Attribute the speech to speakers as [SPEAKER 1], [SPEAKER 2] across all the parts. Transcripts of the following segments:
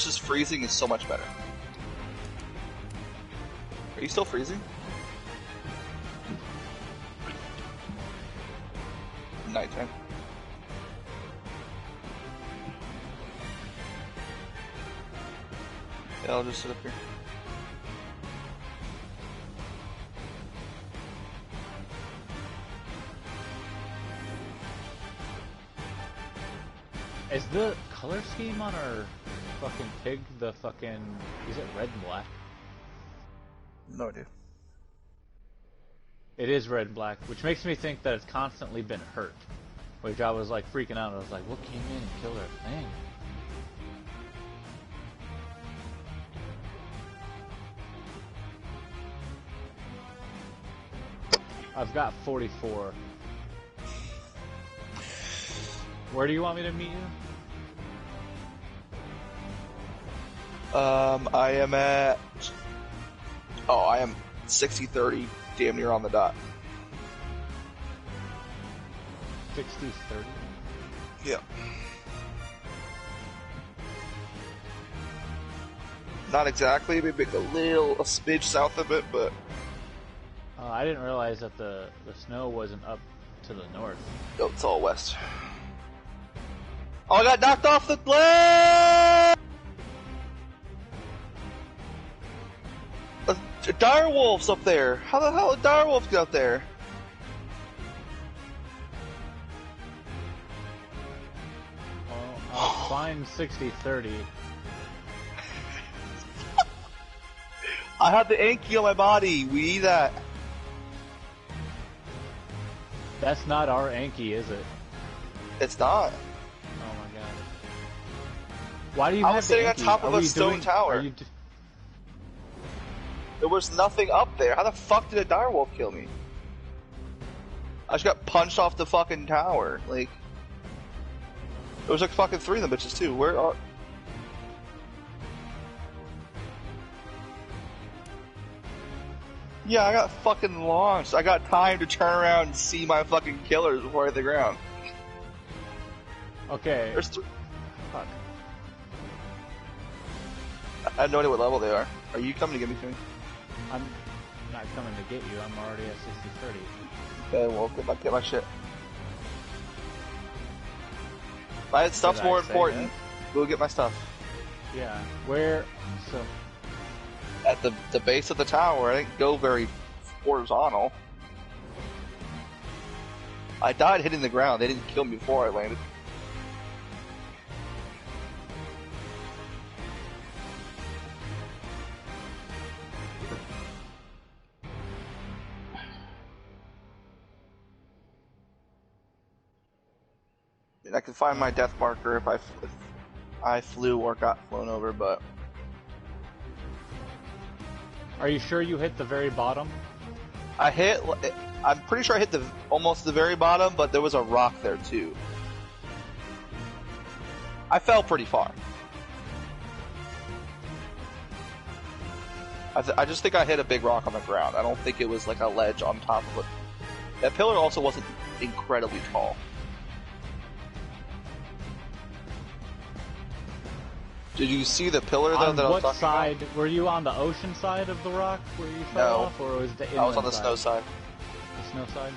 [SPEAKER 1] versus freezing is so much better. Are you still freezing? Nighttime. Yeah, I'll just sit up here.
[SPEAKER 2] Is the color scheme on our fucking pig the fucking... Is it red and black?
[SPEAKER 1] No idea.
[SPEAKER 2] It is red and black, which makes me think that it's constantly been hurt. Which I was like freaking out. I was like, what came in and killed our thing? I've got 44. Where do you want me to meet you?
[SPEAKER 1] I am at... Oh, I am 60-30, damn near on the dot.
[SPEAKER 2] 60-30?
[SPEAKER 1] Yeah. Not exactly, maybe a smidge south of it, but...
[SPEAKER 2] I didn't realize that the snow wasn't up to the north.
[SPEAKER 1] No, it's all west. Oh, I got knocked off the blade! A dire wolf's up there. How the hell did dire wolf get up there?
[SPEAKER 2] Well, I'll find 60-30.
[SPEAKER 1] I have the Anki on my body. We need that.
[SPEAKER 2] That's not our Anki, is it?
[SPEAKER 1] It's not.
[SPEAKER 2] Oh my god. Why do you
[SPEAKER 1] I
[SPEAKER 2] have
[SPEAKER 1] was sitting
[SPEAKER 2] the
[SPEAKER 1] on
[SPEAKER 2] Anki?
[SPEAKER 1] top of a stone tower. There was nothing up there. How the fuck did a direwolf kill me? I just got punched off the fucking tower. Like, there was like fucking 3 of them bitches too. Where are... Yeah, I got fucking launched. I got time to turn around and see my fucking killers before I hit the ground.
[SPEAKER 2] Okay.
[SPEAKER 1] There's 3. Fuck. I have no idea what level they are. Are you coming to get me, Timmy?
[SPEAKER 2] I'm not coming to get you. I'm already at 60-30.
[SPEAKER 1] Okay, well, get my shit. My stuff's more important. Go get my stuff.
[SPEAKER 2] Yeah. Where? So.
[SPEAKER 1] At the base of the tower. I didn't go very horizontal. I died hitting the ground. They didn't kill me before I landed. I can find my death marker if I flew or got flown over, but...
[SPEAKER 2] Are you sure you hit the very bottom?
[SPEAKER 1] I'm pretty sure I hit almost the very bottom, but there was a rock there too. I fell pretty far. I just think I hit a big rock on the ground. I don't think it was like a ledge on top of it. That pillar also wasn't incredibly tall. Did you see the pillar though that I was talking about?
[SPEAKER 2] On what side? Were you on the ocean side of the rock where you fell off, or was the inland
[SPEAKER 1] I was on the
[SPEAKER 2] side?
[SPEAKER 1] snow side.
[SPEAKER 2] The snow side?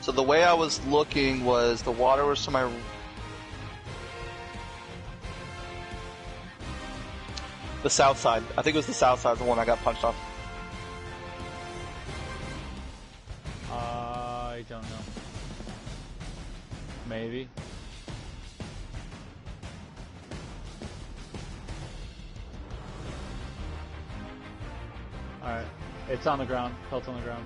[SPEAKER 1] So the way I was looking was the water was to my... The south side. I think it was the south side, the one I got punched off.
[SPEAKER 2] I don't know. Maybe. Alright. It's on the ground. Pelt's on the ground.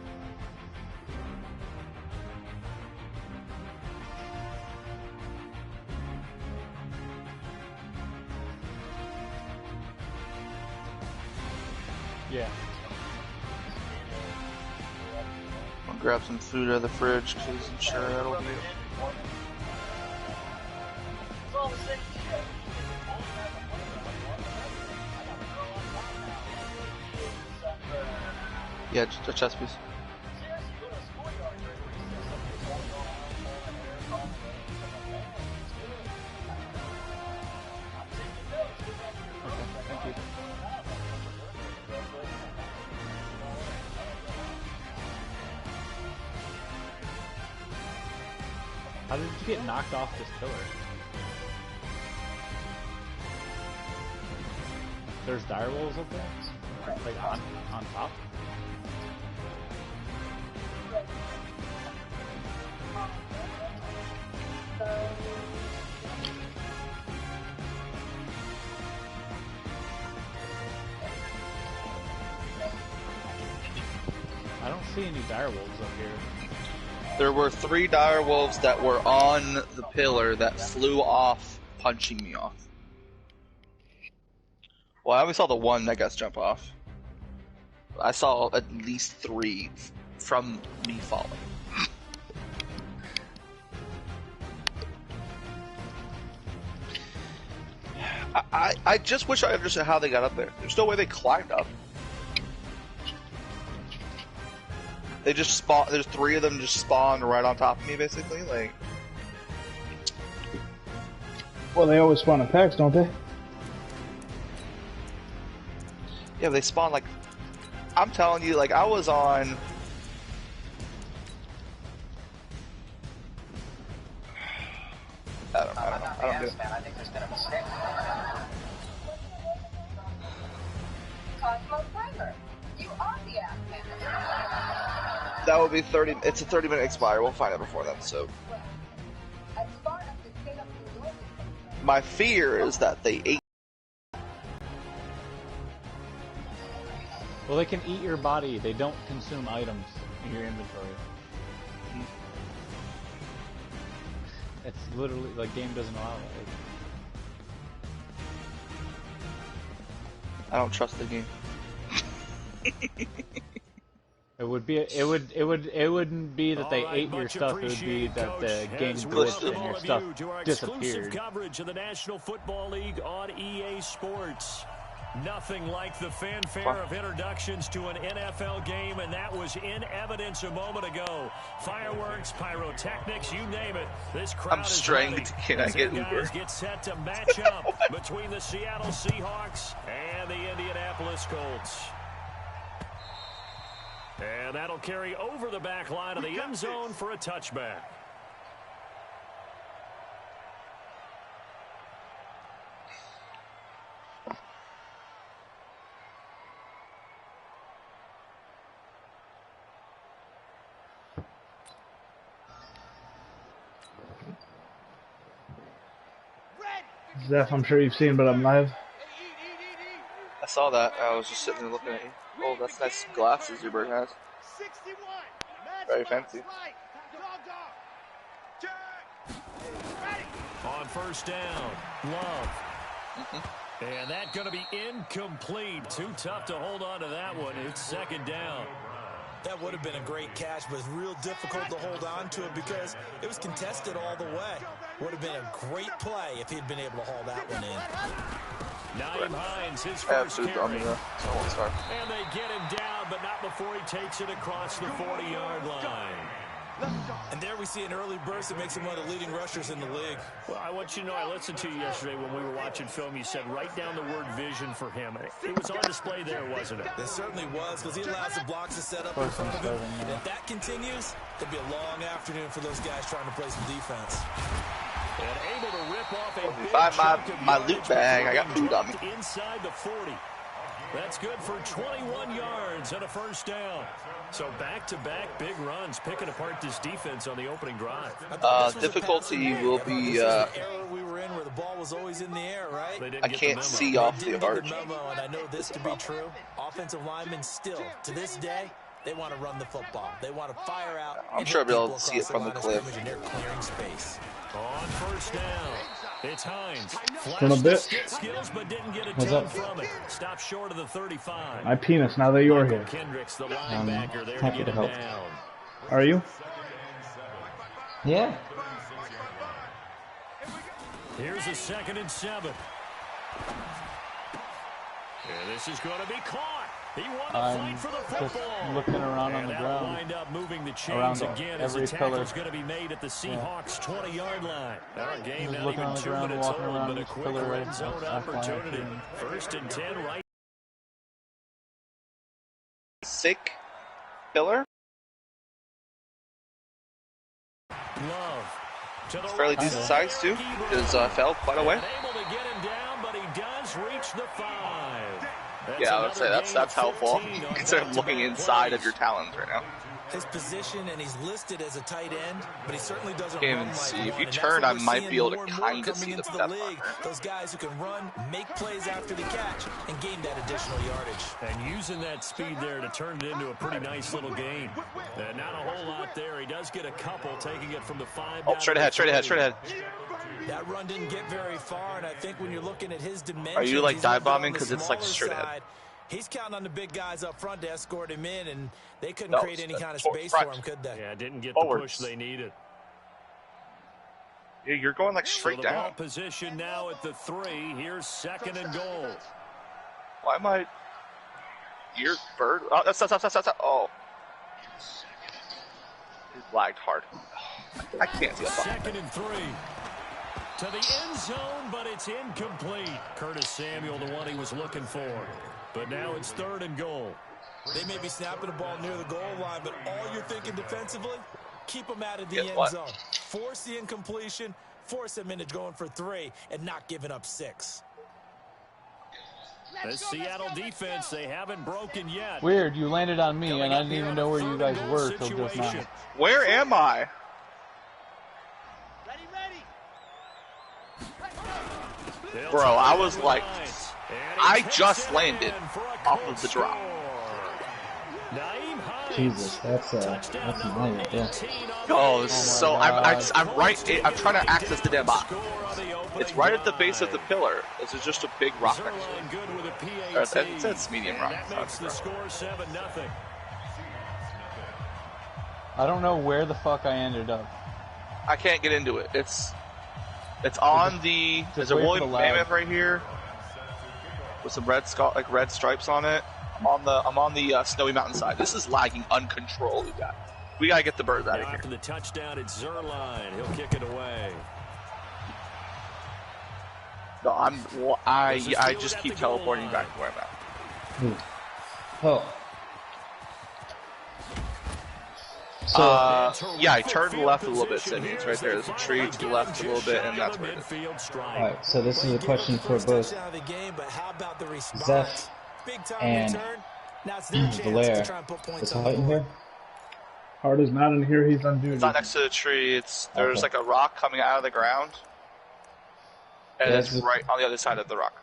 [SPEAKER 2] Yeah.
[SPEAKER 1] I'll grab some food out of the fridge because I'm sure that'll be it. Yeah, just a chest piece.
[SPEAKER 2] How did you get knocked off this pillar? There's direwolves up there? Like on top? I don't see any direwolves up here.
[SPEAKER 1] There were 3 direwolves that were on the pillar that flew off, punching me off. Well, I only saw the one that got jumped off. I saw at least 3 from me falling. I just wish I understood how they got up there. There's no way they climbed up. They just spawn. There's 3 of them just spawned right on top of me, basically. Like,
[SPEAKER 3] well, they always spawn in packs, don't they?
[SPEAKER 1] yeah, they spawn like. I'm telling you, like I was on. I don't know. I don't do it.
[SPEAKER 4] I think there's been a mistake. Cosmo Primer, you are the app man.
[SPEAKER 1] That would be 30. It's a 30-minute expire. We'll find out before then. So.
[SPEAKER 4] As far as the state of the world is concerned,
[SPEAKER 1] My fear is that they ate.
[SPEAKER 2] Well, they can eat your body. They don't consume items in your inventory. It's literally, like, game doesn't allow it.
[SPEAKER 1] I don't trust the game.
[SPEAKER 2] It would be, it wouldn't be that they ate your stuff. It would be that the game glitched and your stuff disappeared.
[SPEAKER 5] Exclusive coverage of the National Football League on EA Sports. Nothing like the fanfare of introductions to an NFL game, and that was in evidence a moment ago. Fireworks, pyrotechnics, you name it. This crowd
[SPEAKER 1] I'm straying. Can I get Uber?
[SPEAKER 5] Get set to match up between the Seattle Seahawks and the Indianapolis Colts. And that'll carry over the back line of the end zone for a touchback.
[SPEAKER 3] Zeph, I'm sure you've seen, but I'm live.
[SPEAKER 1] I saw that. I was just sitting there looking at you. Oh, that's nice glasses Uber has. Very fancy.
[SPEAKER 5] On first down, Love. And that going to be incomplete. Too tough to hold on to that one. It's second down.
[SPEAKER 6] That would have been a great catch, but it's real difficult to hold on to it because it was contested all the way. Would have been a great play if he'd been able to haul that one in.
[SPEAKER 5] Nyheim Hines, his first carry.
[SPEAKER 1] And
[SPEAKER 5] they get him down, but not before he takes it across the 40-yard line.
[SPEAKER 6] And there we see an early burst that makes him one of the leading rushers in the league.
[SPEAKER 5] Well, I want you to know, I listened to you yesterday when we were watching film. You said write down the word vision for him. It was on display there, wasn't it?
[SPEAKER 6] It certainly was, because he allows the blocks to set up in front of him. And if that continues, it'll be a long afternoon for those guys trying to play some defense.
[SPEAKER 5] And able to rip off a big
[SPEAKER 1] Find my loot bag. I got food on me.
[SPEAKER 5] Inside the 40. That's good for 21 yards and a first down. So back-to-back big runs, picking apart this defense on the opening drive.
[SPEAKER 1] Difficulty will be.
[SPEAKER 6] Error we were in where the ball was always in the air, right?
[SPEAKER 1] I can't see off the arch.
[SPEAKER 6] And I know this to be true. Offensive linemen still, to this day, they want to run the football. They want to fire out.
[SPEAKER 1] I'm sure I'll be able to see it from the cliff.
[SPEAKER 6] And they're clearing space.
[SPEAKER 5] On first down, it's Hines.
[SPEAKER 3] From a bit.
[SPEAKER 5] Skills, but didn't get a ton from it. Stop short of the 35.
[SPEAKER 3] My penis, now that you're here.
[SPEAKER 5] Kendricks, the linebacker, there to
[SPEAKER 3] happy
[SPEAKER 5] get
[SPEAKER 3] to
[SPEAKER 5] him
[SPEAKER 3] help.
[SPEAKER 5] down.
[SPEAKER 3] Are you?
[SPEAKER 7] Yeah.
[SPEAKER 5] Here's a 2nd and 7. And this is going to be caught. He won the fight for the
[SPEAKER 2] just
[SPEAKER 5] football.
[SPEAKER 2] looking around on
[SPEAKER 5] And
[SPEAKER 2] the
[SPEAKER 5] that'll
[SPEAKER 2] ground.
[SPEAKER 5] wind up moving the chains
[SPEAKER 2] Around
[SPEAKER 5] again as
[SPEAKER 2] every
[SPEAKER 5] the
[SPEAKER 2] pillar.
[SPEAKER 5] tackle's going to be made at the Seahawks' 20-yard line. Our game
[SPEAKER 2] Just
[SPEAKER 5] not
[SPEAKER 2] looking
[SPEAKER 5] even
[SPEAKER 2] on the
[SPEAKER 5] 2
[SPEAKER 2] ground,
[SPEAKER 5] minutes
[SPEAKER 2] walking
[SPEAKER 5] old,
[SPEAKER 2] around
[SPEAKER 5] but a
[SPEAKER 2] each
[SPEAKER 5] quick
[SPEAKER 2] pillar
[SPEAKER 5] red
[SPEAKER 2] right
[SPEAKER 5] zone
[SPEAKER 2] outside
[SPEAKER 5] opportunity.
[SPEAKER 2] flying.
[SPEAKER 5] 1st and 10 right.
[SPEAKER 1] Sick pillar.
[SPEAKER 5] Love
[SPEAKER 1] It's fairly decent size too. Is fell quite a way.
[SPEAKER 5] Able to get him down, but he does reach the 5.
[SPEAKER 1] Yeah, I would say that's helpful. Consider looking inside of your talons right now.
[SPEAKER 6] His position, and he's listed as a tight end, but he certainly doesn't
[SPEAKER 1] Can't
[SPEAKER 6] run
[SPEAKER 1] even see.
[SPEAKER 6] like
[SPEAKER 1] If
[SPEAKER 6] one,
[SPEAKER 1] you
[SPEAKER 6] and
[SPEAKER 1] turn,
[SPEAKER 6] that's
[SPEAKER 1] I
[SPEAKER 6] what we're
[SPEAKER 1] might
[SPEAKER 6] seeing
[SPEAKER 1] be able to
[SPEAKER 6] more and more
[SPEAKER 1] kind of
[SPEAKER 6] coming
[SPEAKER 1] see the
[SPEAKER 6] into
[SPEAKER 1] depth
[SPEAKER 6] league.
[SPEAKER 1] marker.
[SPEAKER 6] Those guys who can run, make plays after the catch, and gain that additional yardage.
[SPEAKER 5] And using that speed there to turn it into a pretty nice little gain. Not a whole lot there. He does get a couple, taking it from the 5.
[SPEAKER 1] Oh, straight ahead, straight ahead, straight ahead.
[SPEAKER 6] That run didn't get very far, and I think when you're looking at his dimensions,
[SPEAKER 1] Are you like
[SPEAKER 6] he's
[SPEAKER 1] dive
[SPEAKER 6] a bit on
[SPEAKER 1] bombing?
[SPEAKER 6] the
[SPEAKER 1] Because it's like
[SPEAKER 6] smaller
[SPEAKER 1] straight
[SPEAKER 6] side.
[SPEAKER 1] ahead.
[SPEAKER 6] He's counting on the big guys up front to escort him in, and they couldn't
[SPEAKER 1] No,
[SPEAKER 6] create any kind of
[SPEAKER 1] towards
[SPEAKER 6] space
[SPEAKER 1] front.
[SPEAKER 6] for him, could they?
[SPEAKER 5] Yeah, didn't get
[SPEAKER 1] Forwards.
[SPEAKER 5] the push they needed.
[SPEAKER 1] Yeah, you're going like
[SPEAKER 5] So
[SPEAKER 1] straight
[SPEAKER 5] the ball
[SPEAKER 1] down.
[SPEAKER 5] position now at the 3. Here's 2nd and goal.
[SPEAKER 1] Why am I? Your bird? Oh, that's. Oh, it lagged hard. I can't see that.
[SPEAKER 5] 2nd and 3. To the end zone, but it's incomplete. Curtis Samuel, the one he was looking for. But now it's 3rd and goal.
[SPEAKER 6] They may be snapping the ball near the goal line, but all you're thinking defensively, keep them out of the
[SPEAKER 1] Guess
[SPEAKER 6] end
[SPEAKER 1] what?
[SPEAKER 6] zone. Force the incompletion, force them into going for 3, and not giving up 6.
[SPEAKER 5] The Seattle defense, they haven't broken yet.
[SPEAKER 2] Weird, you landed on me, and I didn't even know where you guys were till just now.
[SPEAKER 1] Where am I? Bro, I was like, I just landed off of the drop.
[SPEAKER 3] Jesus, that's mine right there.
[SPEAKER 1] Oh, so I'm right. I'm trying to access the damn box. It's right at the base of the pillar. This is just a big rock. Actually, it's medium rock.
[SPEAKER 5] That makes the score 7-0.
[SPEAKER 2] I don't know where the fuck I ended up.
[SPEAKER 1] I can't get into it. It's on the. There's a
[SPEAKER 2] wait for
[SPEAKER 1] woolly
[SPEAKER 2] the lag.
[SPEAKER 1] mammoth right here with some red red stripes on it. I'm on the snowy mountainside. This is lagging uncontrollably bad. We gotta get the birds out of here.
[SPEAKER 5] After the touchdown, it's Zerline. He'll kick it away.
[SPEAKER 1] No, I just keep teleporting back to where I'm at.
[SPEAKER 3] Oh.
[SPEAKER 1] Yeah, I turned left a little bit, Sydney. It's right there. There's a tree to the left a little bit, and that's where it is.
[SPEAKER 7] Alright, so this is a question for both Zeph and Valera. Is Hart in here?
[SPEAKER 3] Hart is not in here, he's on duty.
[SPEAKER 1] It's not next to the tree. There's
[SPEAKER 7] Okay.
[SPEAKER 1] like a rock coming out of the ground, and
[SPEAKER 7] Yeah,
[SPEAKER 1] it's right on the other side of the rock.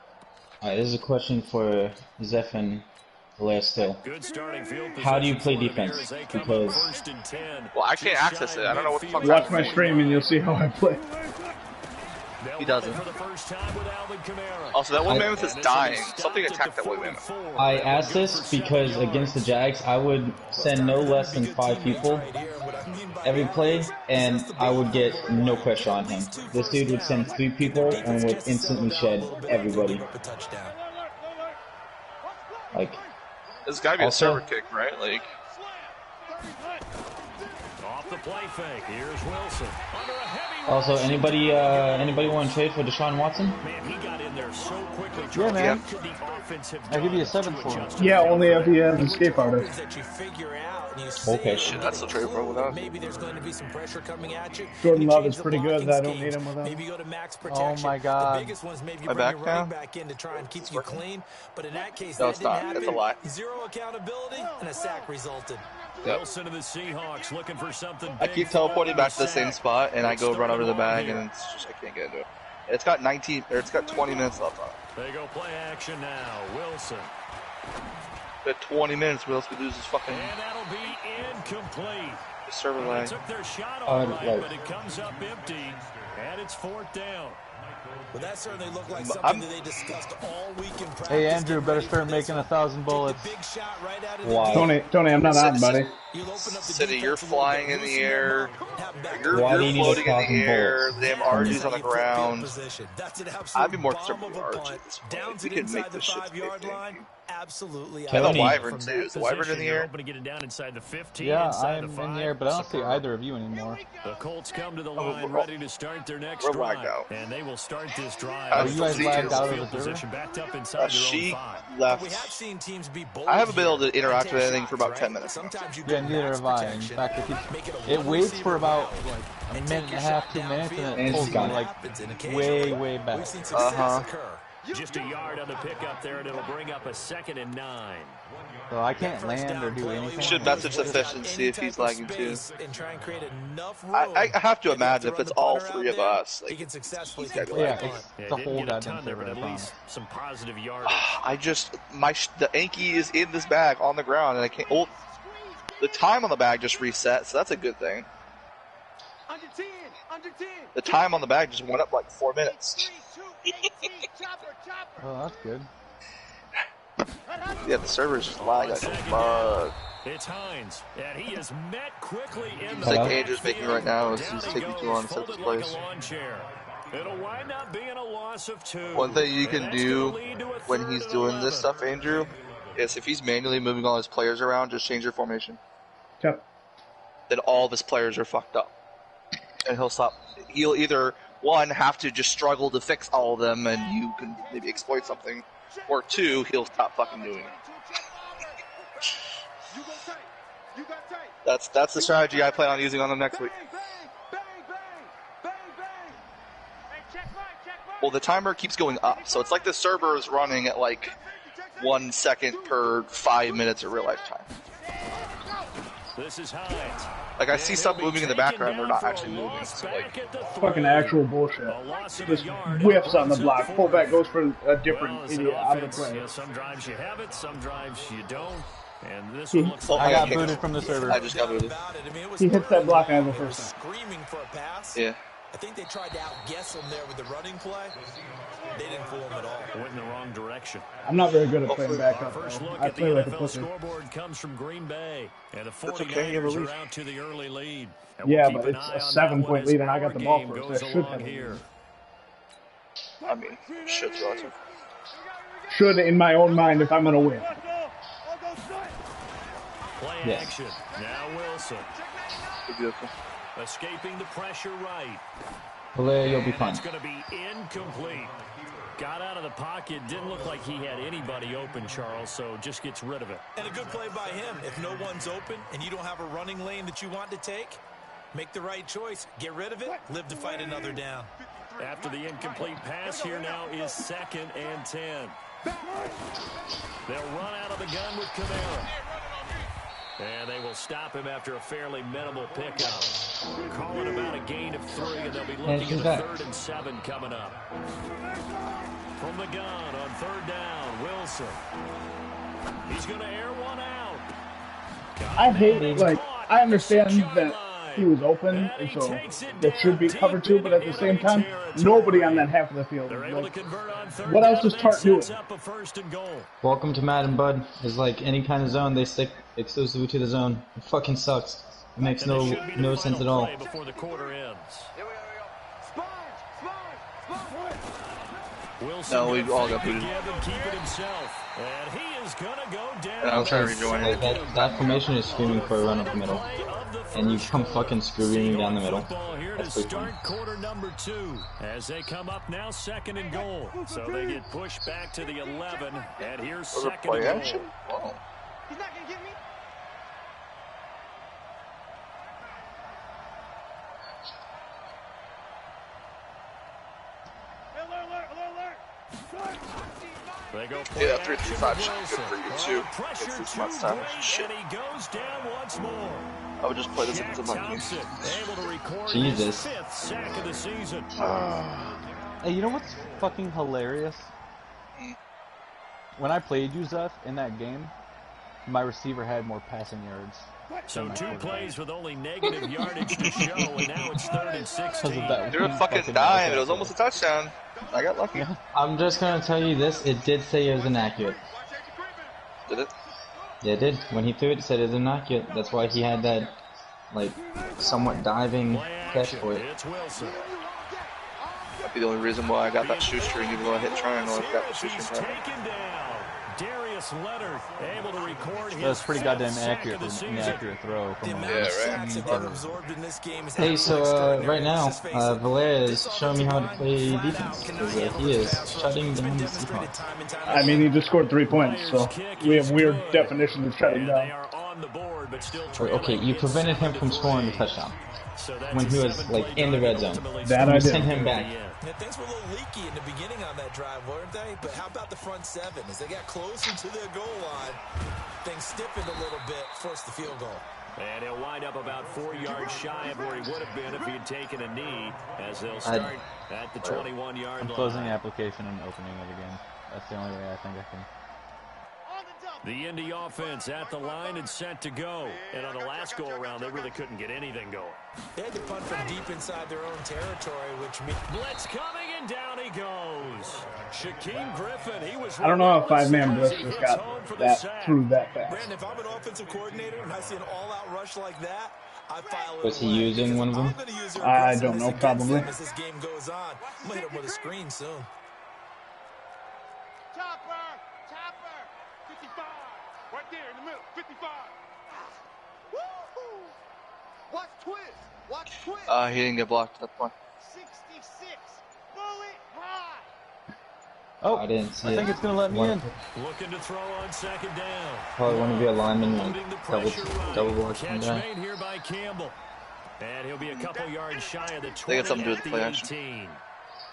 [SPEAKER 7] Alright, this is a question for Zeph and Valera still.
[SPEAKER 5] Good starting field
[SPEAKER 7] How do you
[SPEAKER 5] position
[SPEAKER 7] play
[SPEAKER 5] for them here
[SPEAKER 7] defense?
[SPEAKER 5] as they come up
[SPEAKER 7] Because
[SPEAKER 5] 1st and 10.
[SPEAKER 1] Well, I can't access it. I don't know what the fuck.
[SPEAKER 3] Watch my stream and you'll see how I play.
[SPEAKER 5] They'll
[SPEAKER 1] He doesn't.
[SPEAKER 5] run it for the first time with Alvin Kamara.
[SPEAKER 1] Also, that one
[SPEAKER 7] I-
[SPEAKER 1] mammoth is dying. Something attacked that one mammoth.
[SPEAKER 7] I asked this because against the Jags, I would send no less than 5 people every play, and I would get no pressure on him. This dude would send 3 people and would instantly shed everybody. Like,
[SPEAKER 1] There's gotta be
[SPEAKER 7] Also-
[SPEAKER 1] a server kick, right? Like,
[SPEAKER 5] Off the play fake. Here's Wilson. Under a heavy
[SPEAKER 7] also, anybody want to trade for Deshaun Watson?
[SPEAKER 5] Man, he got in there so quickly.
[SPEAKER 2] Yeah, man.
[SPEAKER 5] Could the offense have
[SPEAKER 2] I'll give you a
[SPEAKER 5] done
[SPEAKER 2] 7
[SPEAKER 5] to
[SPEAKER 2] for him.
[SPEAKER 5] adjust
[SPEAKER 3] Yeah,
[SPEAKER 5] to
[SPEAKER 3] only
[SPEAKER 5] that?
[SPEAKER 3] if he has escape artist.
[SPEAKER 6] That you figure out and you see
[SPEAKER 7] Okay.
[SPEAKER 1] shit, that's the trade for without.
[SPEAKER 6] maybe there's going to be some pressure coming at you.
[SPEAKER 3] Jordan
[SPEAKER 6] You
[SPEAKER 3] Love
[SPEAKER 6] change
[SPEAKER 3] is
[SPEAKER 6] the
[SPEAKER 3] pretty good.
[SPEAKER 6] blocking
[SPEAKER 3] I don't
[SPEAKER 6] schemes.
[SPEAKER 3] need him with him.
[SPEAKER 6] Maybe you go to max protection.
[SPEAKER 2] my God.
[SPEAKER 6] The biggest ones maybe you
[SPEAKER 1] My
[SPEAKER 6] bring
[SPEAKER 1] back
[SPEAKER 6] your
[SPEAKER 1] now?
[SPEAKER 6] running back in to try and keep you clean. But in that case,
[SPEAKER 1] No,
[SPEAKER 6] that
[SPEAKER 1] it's
[SPEAKER 6] didn't
[SPEAKER 1] not.
[SPEAKER 6] happen.
[SPEAKER 1] It's a lie.
[SPEAKER 6] 0 accountability and a sack resulted.
[SPEAKER 1] Yep.
[SPEAKER 5] Wilson to the Seahawks looking for something
[SPEAKER 1] I
[SPEAKER 5] big
[SPEAKER 1] keep
[SPEAKER 5] for
[SPEAKER 1] teleporting
[SPEAKER 5] another
[SPEAKER 1] back to the same
[SPEAKER 5] sack.
[SPEAKER 1] spot, and I
[SPEAKER 5] Let's
[SPEAKER 1] go
[SPEAKER 5] start
[SPEAKER 1] run over the
[SPEAKER 5] ball
[SPEAKER 1] bag,
[SPEAKER 5] here.
[SPEAKER 1] and it's just I can't get into it. It's got 20 minutes left on it.
[SPEAKER 5] They go play action now. Wilson.
[SPEAKER 1] At 20 minutes, what else we lose is fucking
[SPEAKER 5] And that'll be incomplete.
[SPEAKER 1] server
[SPEAKER 5] They
[SPEAKER 1] lag.
[SPEAKER 5] took their shot all right,
[SPEAKER 7] like-
[SPEAKER 5] but it comes up empty. And it's 4th down.
[SPEAKER 6] Well, that certainly looked like something
[SPEAKER 1] I'm-
[SPEAKER 6] that they discussed all week in practice.
[SPEAKER 2] Hey, Andrew,
[SPEAKER 6] Get
[SPEAKER 2] better
[SPEAKER 6] ready for
[SPEAKER 2] start
[SPEAKER 6] this
[SPEAKER 2] making
[SPEAKER 6] one.
[SPEAKER 2] 1,000
[SPEAKER 6] Take the
[SPEAKER 2] bullets.
[SPEAKER 6] big shot right out of the
[SPEAKER 7] Why?
[SPEAKER 6] gate.
[SPEAKER 3] Tony, I'm not on, buddy.
[SPEAKER 6] You'll open up the
[SPEAKER 1] City,
[SPEAKER 6] defense
[SPEAKER 1] you're
[SPEAKER 6] a little
[SPEAKER 1] flying
[SPEAKER 6] bit,
[SPEAKER 1] in the
[SPEAKER 6] loosen them
[SPEAKER 1] air.
[SPEAKER 6] up, have back
[SPEAKER 1] You're,
[SPEAKER 7] Why do you need
[SPEAKER 1] floating in
[SPEAKER 7] 1,000
[SPEAKER 1] the air.
[SPEAKER 7] volts?
[SPEAKER 1] The damn
[SPEAKER 6] That
[SPEAKER 1] RG's
[SPEAKER 6] is
[SPEAKER 1] on the
[SPEAKER 6] how you flip field
[SPEAKER 1] ground.
[SPEAKER 6] position. That's an
[SPEAKER 1] I'd
[SPEAKER 6] absolute
[SPEAKER 1] be more
[SPEAKER 6] bomb
[SPEAKER 1] concerned
[SPEAKER 6] of
[SPEAKER 1] with
[SPEAKER 6] a
[SPEAKER 1] RG
[SPEAKER 6] punt.
[SPEAKER 1] at this point.
[SPEAKER 6] Downs
[SPEAKER 1] We
[SPEAKER 6] it
[SPEAKER 1] can make
[SPEAKER 6] inside the
[SPEAKER 1] this shit
[SPEAKER 6] 5-yard
[SPEAKER 1] 50.
[SPEAKER 6] line. Absolutely.
[SPEAKER 1] And the
[SPEAKER 7] Tony.
[SPEAKER 1] wyvern
[SPEAKER 5] From
[SPEAKER 1] too.
[SPEAKER 5] that
[SPEAKER 1] Is the wyvern in
[SPEAKER 5] position,
[SPEAKER 1] the
[SPEAKER 5] you're
[SPEAKER 1] air?
[SPEAKER 5] hoping to get it down inside the 15,
[SPEAKER 2] Yeah,
[SPEAKER 5] inside
[SPEAKER 2] I'm
[SPEAKER 5] the
[SPEAKER 2] in
[SPEAKER 5] 5.
[SPEAKER 2] the air, but I don't see either of you anymore.
[SPEAKER 5] The Colts come to the
[SPEAKER 1] Oh,
[SPEAKER 5] line
[SPEAKER 1] we're-
[SPEAKER 5] ready to start their next
[SPEAKER 1] we're
[SPEAKER 5] drive.
[SPEAKER 1] lagged out.
[SPEAKER 5] And they will start this drive.
[SPEAKER 1] Oh,
[SPEAKER 2] you guys lagged out of the
[SPEAKER 5] position backed up inside their own
[SPEAKER 1] She
[SPEAKER 5] 5.
[SPEAKER 1] left.
[SPEAKER 6] We have seen teams be bold.
[SPEAKER 1] I haven't been able to
[SPEAKER 6] here
[SPEAKER 1] interact
[SPEAKER 6] and
[SPEAKER 1] with
[SPEAKER 6] take
[SPEAKER 1] anything for about
[SPEAKER 6] shots,
[SPEAKER 1] 10 minutes.
[SPEAKER 6] Sometimes you
[SPEAKER 2] Yeah,
[SPEAKER 6] get
[SPEAKER 2] neither
[SPEAKER 6] max
[SPEAKER 2] have I. In
[SPEAKER 6] protection,
[SPEAKER 2] fact,
[SPEAKER 6] make
[SPEAKER 2] it
[SPEAKER 6] a
[SPEAKER 2] waits for about
[SPEAKER 6] one-receiver
[SPEAKER 2] like a
[SPEAKER 6] and
[SPEAKER 2] minute and
[SPEAKER 6] take
[SPEAKER 2] a
[SPEAKER 6] your
[SPEAKER 2] half,
[SPEAKER 6] shot
[SPEAKER 2] 2 minutes, and
[SPEAKER 6] downfield.
[SPEAKER 2] then it pulls
[SPEAKER 7] she's
[SPEAKER 2] me
[SPEAKER 7] gone.
[SPEAKER 2] like
[SPEAKER 6] And
[SPEAKER 2] way,
[SPEAKER 6] occasionally,
[SPEAKER 2] way back.
[SPEAKER 6] we've seen success occur.
[SPEAKER 5] Just a yard on the pickup there, and it'll bring up a 2nd and 9.
[SPEAKER 2] So I can't land or do anything.
[SPEAKER 1] You should message the fish and see if he's lagging too.
[SPEAKER 6] And try and create enough room
[SPEAKER 1] I have to
[SPEAKER 6] if you have
[SPEAKER 1] imagine if
[SPEAKER 6] run
[SPEAKER 1] it's
[SPEAKER 6] the
[SPEAKER 1] all
[SPEAKER 6] punter
[SPEAKER 1] 3
[SPEAKER 6] out
[SPEAKER 1] of
[SPEAKER 6] there,
[SPEAKER 1] us,
[SPEAKER 6] he
[SPEAKER 1] like,
[SPEAKER 6] can successfully
[SPEAKER 1] he's gotta
[SPEAKER 6] get
[SPEAKER 1] be
[SPEAKER 2] Yeah,
[SPEAKER 1] lagging.
[SPEAKER 2] it's
[SPEAKER 5] Yeah,
[SPEAKER 2] the
[SPEAKER 5] didn't
[SPEAKER 2] whole
[SPEAKER 5] get a
[SPEAKER 2] goddamn
[SPEAKER 5] ton there, but
[SPEAKER 2] server
[SPEAKER 5] at
[SPEAKER 2] is
[SPEAKER 5] least some positive yardage.
[SPEAKER 1] I just the Anki is in this bag on the ground, and I can't. Well, the time on the bag just reset, so that's a good thing.
[SPEAKER 8] Under 10, under 10.
[SPEAKER 1] The time on the bag just went up like 4 minutes.
[SPEAKER 8] 3, 2, 18, chopper, chopper.
[SPEAKER 2] Oh, that's good.
[SPEAKER 1] Yeah, the server's just lagged like a bug.
[SPEAKER 5] It's Hines, and he is met quickly in
[SPEAKER 1] It's
[SPEAKER 5] the
[SPEAKER 1] like Andrew's making right now is
[SPEAKER 5] Down
[SPEAKER 1] he's
[SPEAKER 5] he
[SPEAKER 1] taking
[SPEAKER 5] goes,
[SPEAKER 1] too long to set
[SPEAKER 5] folded
[SPEAKER 1] this
[SPEAKER 5] like
[SPEAKER 1] place.
[SPEAKER 5] a lawn chair. It'll wind up being a loss of 2.
[SPEAKER 1] One thing you
[SPEAKER 5] And
[SPEAKER 1] can
[SPEAKER 5] that's
[SPEAKER 1] do
[SPEAKER 5] gonna lead to a
[SPEAKER 1] when
[SPEAKER 5] 3rd
[SPEAKER 1] he's
[SPEAKER 5] and
[SPEAKER 1] doing
[SPEAKER 5] 11.
[SPEAKER 1] this stuff, Andrew, is if he's manually moving all his players around, just change your formation.
[SPEAKER 3] Okay.
[SPEAKER 1] Then all of his players are fucked up. And he'll stop. He'll either, one, have to just struggle to fix all of them and you can maybe exploit something, or 2, he'll stop fucking doing it.
[SPEAKER 8] You go tight. You got tight.
[SPEAKER 1] That's the strategy I plan on using on them next week.
[SPEAKER 8] Bang, bang, bang, bang, bang, bang. Hey, check right, check right.
[SPEAKER 1] Well, the timer keeps going up, so it's like the server is running at like 1 second per 5 minutes of real life time.
[SPEAKER 5] This is Hines.
[SPEAKER 1] Like, I see stuff moving in the background, they're not actually moving. So, like,
[SPEAKER 3] Fucking actual bullshit. Just whiffs on the block. Fullback goes for a different idiot out of the play.
[SPEAKER 5] Yeah, some drives you have it, some drives you don't. And this one looks
[SPEAKER 1] oh,
[SPEAKER 5] like
[SPEAKER 2] I got
[SPEAKER 1] kicked.
[SPEAKER 2] booted from the server.
[SPEAKER 1] I just got booted.
[SPEAKER 3] He hits that block out of the first time.
[SPEAKER 6] Screaming for a pass.
[SPEAKER 1] Yeah.
[SPEAKER 6] I think they tried to outguess him there with the running play. They didn't fool him at all.
[SPEAKER 5] went in the wrong direction.
[SPEAKER 3] I'm not very good at playing backup.
[SPEAKER 5] First look
[SPEAKER 3] I
[SPEAKER 5] at the
[SPEAKER 3] play like a
[SPEAKER 5] NFL
[SPEAKER 3] pussy.
[SPEAKER 5] scoreboard comes from Green Bay, and the
[SPEAKER 1] That's okay, you have a
[SPEAKER 5] 49ers
[SPEAKER 1] lead.
[SPEAKER 5] are out to the early lead. And
[SPEAKER 3] Yeah,
[SPEAKER 5] we'll keep
[SPEAKER 3] but
[SPEAKER 5] an
[SPEAKER 3] it's
[SPEAKER 5] eye
[SPEAKER 3] a
[SPEAKER 5] on
[SPEAKER 3] 7-point
[SPEAKER 5] that one as
[SPEAKER 3] lead and I got
[SPEAKER 5] our
[SPEAKER 3] the ball
[SPEAKER 5] game
[SPEAKER 3] first.
[SPEAKER 5] goes
[SPEAKER 3] That should
[SPEAKER 5] along
[SPEAKER 3] have a
[SPEAKER 5] here.
[SPEAKER 3] lead.
[SPEAKER 1] I mean, shit's relative.
[SPEAKER 3] Should in my own mind if I'm gonna win.
[SPEAKER 5] Play
[SPEAKER 7] Yes.
[SPEAKER 5] action. Now Wilson
[SPEAKER 1] Beautiful.
[SPEAKER 5] escaping the pressure right.
[SPEAKER 7] Hilaire, you'll be fine.
[SPEAKER 5] It's going to be incomplete. Got out of the pocket. Didn't look like he had anybody open, Charles, so just gets rid of it.
[SPEAKER 6] And a good play by him. If no one's open and you don't have a running lane that you want to take, make the right choice. Get rid of it. Live to fight another down.
[SPEAKER 5] After the incomplete pass, here now is 2nd and 10. They'll run out of the gun with Kamara. And they will stop him after a fairly minimal pickup. Calling about a gain of 3, and they'll be looking
[SPEAKER 7] she's
[SPEAKER 5] at
[SPEAKER 7] back.
[SPEAKER 5] 3rd and 7 coming up. From the gun on 3rd down, Wilson. He's going to air one out.
[SPEAKER 3] I hate, like, I understand that he was open, and so there should be cover 2, but at the same time, nobody on that half of the field.
[SPEAKER 5] They're able to
[SPEAKER 3] Like,
[SPEAKER 5] convert on 3rd
[SPEAKER 3] what else
[SPEAKER 5] down,
[SPEAKER 3] is
[SPEAKER 5] that
[SPEAKER 3] Tart doing?
[SPEAKER 5] sets up a 1st and goal.
[SPEAKER 7] Welcome to Madden, bud. It's like any kind of zone, they stick exclusively to the zone. It fucking sucks. It makes
[SPEAKER 5] And this should be the
[SPEAKER 7] no
[SPEAKER 5] final
[SPEAKER 7] sense at all.
[SPEAKER 5] play before the quarter ends. Wilson
[SPEAKER 1] No, we
[SPEAKER 5] gonna
[SPEAKER 1] all
[SPEAKER 5] fake
[SPEAKER 1] got
[SPEAKER 5] the
[SPEAKER 1] booted.
[SPEAKER 5] give and keep it himself. And he is going to go down.
[SPEAKER 1] And I was trying to rejoin it.
[SPEAKER 7] That formation is screaming for a run up the middle. And you come fucking screaming down the middle.
[SPEAKER 5] Football here
[SPEAKER 7] That's
[SPEAKER 5] to
[SPEAKER 7] pretty fun.
[SPEAKER 5] start quarter number 2 as they come up now 2nd and goal. So they get pushed back to the 11, and here's
[SPEAKER 1] Over
[SPEAKER 5] 2nd
[SPEAKER 1] play
[SPEAKER 5] and
[SPEAKER 1] action?
[SPEAKER 5] goal.
[SPEAKER 1] Wow.
[SPEAKER 8] He's not gonna get me.
[SPEAKER 5] They go play
[SPEAKER 1] Yeah,
[SPEAKER 5] action
[SPEAKER 1] 3-3-5
[SPEAKER 5] with
[SPEAKER 1] should be good for you
[SPEAKER 5] Wilson.
[SPEAKER 1] too.
[SPEAKER 5] Pressure
[SPEAKER 1] It's this
[SPEAKER 5] too
[SPEAKER 1] much time.
[SPEAKER 5] great,
[SPEAKER 1] Shit.
[SPEAKER 5] and he goes down once more.
[SPEAKER 1] I would just play this
[SPEAKER 5] Jack
[SPEAKER 1] as a monkey.
[SPEAKER 5] Thompson able to record
[SPEAKER 7] Jesus.
[SPEAKER 5] his 5th sack of the season.
[SPEAKER 2] Hey, you know what's fucking hilarious? When I played you, Zeph, in that game, my receiver had more passing yards.
[SPEAKER 5] So 2 plays with only negative yardage to show, and now it's 3rd and 16.
[SPEAKER 2] Because of that
[SPEAKER 1] Threw a
[SPEAKER 2] one
[SPEAKER 1] fucking
[SPEAKER 2] fucking
[SPEAKER 1] dime.
[SPEAKER 2] play.
[SPEAKER 1] It was almost a touchdown. I got lucky.
[SPEAKER 7] I'm just gonna tell you this, it did say it was inaccurate.
[SPEAKER 1] Did it?
[SPEAKER 7] Yeah, it did. When he threw it, it said it was inaccurate. That's why he had that, like, somewhat diving
[SPEAKER 5] Play
[SPEAKER 7] catch
[SPEAKER 5] action.
[SPEAKER 7] for it.
[SPEAKER 5] It's Wilson.
[SPEAKER 1] That'd be the only reason why I got that shoestring, even though I hit triangle. I got the
[SPEAKER 5] He's
[SPEAKER 1] shoestring.
[SPEAKER 5] taken down. Darius Leonard able to record his
[SPEAKER 2] That's pretty goddamn
[SPEAKER 5] sack
[SPEAKER 2] accurate,
[SPEAKER 5] of the
[SPEAKER 2] an
[SPEAKER 5] season.
[SPEAKER 2] accurate throw. Come on.
[SPEAKER 1] Yeah,
[SPEAKER 6] Sacks that they've
[SPEAKER 1] right.
[SPEAKER 6] absorbed in this game is
[SPEAKER 7] Hey, so
[SPEAKER 6] absolutely
[SPEAKER 7] right now,
[SPEAKER 6] extraordinary. Let's face it,
[SPEAKER 7] Valera
[SPEAKER 6] this
[SPEAKER 7] is showing me how to
[SPEAKER 6] offensive
[SPEAKER 7] play
[SPEAKER 6] line
[SPEAKER 7] defense.
[SPEAKER 6] cannot
[SPEAKER 7] Because
[SPEAKER 6] handle
[SPEAKER 7] he
[SPEAKER 6] the
[SPEAKER 7] is
[SPEAKER 6] pass rush.
[SPEAKER 7] shutting
[SPEAKER 6] It's been
[SPEAKER 7] down the
[SPEAKER 6] demonstrated
[SPEAKER 7] Seahawks.
[SPEAKER 6] time and time
[SPEAKER 3] I mean, he just scored 3 points, so
[SPEAKER 5] Kick
[SPEAKER 3] we have
[SPEAKER 5] is
[SPEAKER 3] weird
[SPEAKER 5] good.
[SPEAKER 3] definitions of shutting
[SPEAKER 5] And they
[SPEAKER 3] down.
[SPEAKER 5] are on the board, but still
[SPEAKER 7] Okay, you prevented him from scoring the touchdown
[SPEAKER 5] So that's
[SPEAKER 7] when
[SPEAKER 5] a
[SPEAKER 7] he was
[SPEAKER 5] 7-play
[SPEAKER 7] like in the
[SPEAKER 5] drive
[SPEAKER 7] red zone.
[SPEAKER 5] ultimately
[SPEAKER 3] That I
[SPEAKER 7] You
[SPEAKER 3] did.
[SPEAKER 7] sent him back.
[SPEAKER 6] Yeah, things were a little leaky in the beginning on that drive, weren't they? But how about the front seven? As they got closer to their goal line, things stiffened a little bit, forced the field goal.
[SPEAKER 5] And he'll wind up about 4 yards shy of where he would have been if he had taken a knee, as they'll start at the 21-yard
[SPEAKER 2] I'm
[SPEAKER 5] line.
[SPEAKER 2] closing the application and opening it again. That's the only way I think I can.
[SPEAKER 5] The Indy offense at the line and set to go. And on the last go-around, they really couldn't get anything going.
[SPEAKER 6] They had to punt from deep inside their own territory, which means
[SPEAKER 5] Blitz coming, and down he goes. Shaquem Griffin, he was...
[SPEAKER 3] I don't know how five-man blitz
[SPEAKER 5] He
[SPEAKER 3] just
[SPEAKER 5] gets
[SPEAKER 3] got
[SPEAKER 5] home for the
[SPEAKER 3] that
[SPEAKER 5] sack.
[SPEAKER 3] through that fast.
[SPEAKER 6] Brandon, if I'm an offensive coordinator and I see an all-out rush like that, I file it
[SPEAKER 7] Was he
[SPEAKER 6] away.
[SPEAKER 7] using one of them?
[SPEAKER 6] I'm gonna use their
[SPEAKER 3] I don't know,
[SPEAKER 6] aggressiveness against
[SPEAKER 3] probably.
[SPEAKER 6] them as this game goes on. I'm gonna hit him with a screen soon.
[SPEAKER 8] Chopper! Chopper! 55! Right there in the middle. 55! Woo-hoo! Watch twist! Watch twist!
[SPEAKER 1] He didn't get blocked at that point.
[SPEAKER 8] 66! Bullet high!
[SPEAKER 2] Oh,
[SPEAKER 7] I didn't see
[SPEAKER 2] I think
[SPEAKER 7] it.
[SPEAKER 2] it's gonna let me in.
[SPEAKER 5] Looking to throw on second down.
[SPEAKER 7] Probably want to be a lineman like
[SPEAKER 5] Loading the
[SPEAKER 7] double
[SPEAKER 5] pressure right.
[SPEAKER 7] block
[SPEAKER 5] Catch
[SPEAKER 7] from there.
[SPEAKER 5] made here by Campbell. And he'll be a couple yards shy of the 20
[SPEAKER 1] They got something to do with
[SPEAKER 5] at
[SPEAKER 1] the
[SPEAKER 5] the
[SPEAKER 1] play action.
[SPEAKER 5] 18.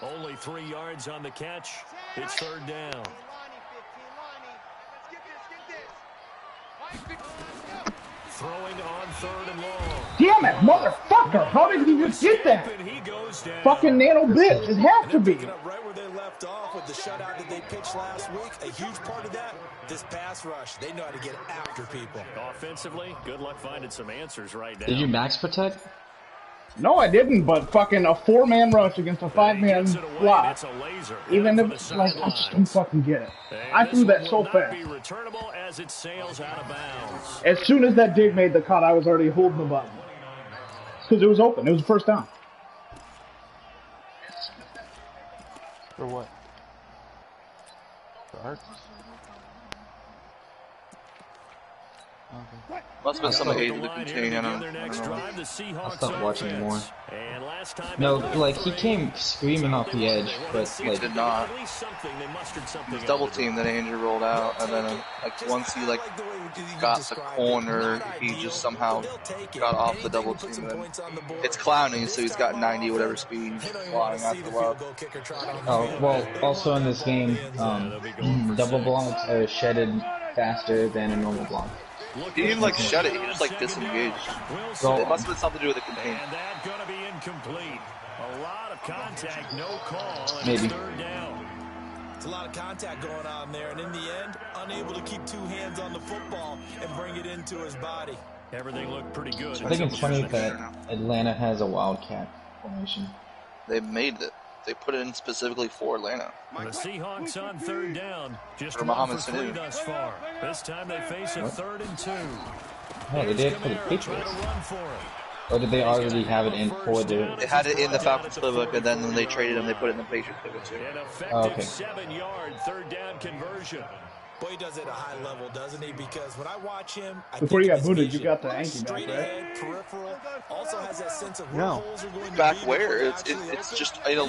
[SPEAKER 5] Only 3 yards on the catch. It's third down.
[SPEAKER 8] Lonnie, 15, Lonnie. Let's get this, get this. Mike, 15,
[SPEAKER 5] Throwing on third and long.
[SPEAKER 3] Damn it, motherfucker! How did he just get that?
[SPEAKER 5] And he goes down.
[SPEAKER 3] Fucking nano bits. It has to be.
[SPEAKER 6] Picking up right where they left off with the shutout that they pitched last week. A huge part of that, this pass rush. They know how to get after people.
[SPEAKER 5] Offensively, good luck finding some answers right now.
[SPEAKER 7] Did you max protect?
[SPEAKER 3] No, I didn't, but fucking a 4-man rush against a 5-man
[SPEAKER 5] Gets it away,
[SPEAKER 3] block.
[SPEAKER 5] it's a laser.
[SPEAKER 3] Even
[SPEAKER 5] Headed
[SPEAKER 3] if,
[SPEAKER 5] for the
[SPEAKER 3] like, I just don't
[SPEAKER 5] sidelines.
[SPEAKER 3] fucking get it.
[SPEAKER 5] And
[SPEAKER 3] I
[SPEAKER 5] this
[SPEAKER 3] threw that
[SPEAKER 5] one
[SPEAKER 3] so
[SPEAKER 5] will not
[SPEAKER 3] fast.
[SPEAKER 5] be returnable as it sails out of bounds.
[SPEAKER 3] As soon as that dig made the cut, I was already holding the button. Because it was open. It was the first down.
[SPEAKER 2] For what? For arcs? Okay.
[SPEAKER 1] Must have been some
[SPEAKER 5] The
[SPEAKER 1] hated the
[SPEAKER 5] line here to
[SPEAKER 1] contain. I
[SPEAKER 5] begin
[SPEAKER 1] don't
[SPEAKER 5] their next
[SPEAKER 1] know.
[SPEAKER 5] drive, the Seahawks
[SPEAKER 7] stop watching
[SPEAKER 5] offense.
[SPEAKER 7] more.
[SPEAKER 5] And last time
[SPEAKER 7] No,
[SPEAKER 5] they
[SPEAKER 7] like he came screaming off the edge, but
[SPEAKER 1] He
[SPEAKER 7] like
[SPEAKER 1] did not.
[SPEAKER 5] at least something, they mustered something.
[SPEAKER 1] Double team, then Andrew rolled out, and then like once he like got the corner, he just somehow got off the double team. And it's clowning, so he's got 90 whatever speed, he's flying out the lob.
[SPEAKER 7] oh well. Also in this game, double blocks are shedded faster than a normal block.
[SPEAKER 1] He didn't like shut it, he just like disengaged.
[SPEAKER 7] Well,
[SPEAKER 1] It must have been something to do with the contain.
[SPEAKER 5] And that's going to be incomplete. A lot of contact, no call, and
[SPEAKER 7] Maybe.
[SPEAKER 5] it's third down.
[SPEAKER 6] It's a lot of contact going on there, and in the end, unable to keep two hands on the football and bring it into his body.
[SPEAKER 5] Everything looked pretty good.
[SPEAKER 7] I think it's funny that Atlanta has a wildcat formation.
[SPEAKER 1] They made it. They put it in specifically for Atlanta.
[SPEAKER 5] The Seahawks on third down. Just
[SPEAKER 1] For
[SPEAKER 5] one
[SPEAKER 1] Mohamed
[SPEAKER 5] for 3
[SPEAKER 1] Sanu.
[SPEAKER 5] thus far. This time they face a
[SPEAKER 7] What?
[SPEAKER 5] 3rd and 2.
[SPEAKER 7] Oh, they did it for the
[SPEAKER 5] Kamara
[SPEAKER 7] Patriots.
[SPEAKER 5] trying to run for it.
[SPEAKER 7] Or did they already have it in for the?
[SPEAKER 1] They had it in the Falcons playbook, and then when they traded him, they put it in the Patriots playbook too.
[SPEAKER 5] An effective
[SPEAKER 7] Oh, okay.
[SPEAKER 5] 7-yard third down conversion.
[SPEAKER 6] Boy, he does it at a high level, doesn't he? Because when I watch him, I
[SPEAKER 3] Before
[SPEAKER 6] think
[SPEAKER 3] you got
[SPEAKER 6] his
[SPEAKER 3] booted, you
[SPEAKER 6] vision,
[SPEAKER 3] got the Yankee back,
[SPEAKER 6] straight
[SPEAKER 3] right?
[SPEAKER 6] ahead, peripheral, also has that sense of where
[SPEAKER 2] No.
[SPEAKER 6] holes are going to
[SPEAKER 1] Back
[SPEAKER 6] be
[SPEAKER 1] where?
[SPEAKER 6] before they're
[SPEAKER 1] It's
[SPEAKER 6] actually
[SPEAKER 1] it's
[SPEAKER 6] open.
[SPEAKER 1] just in a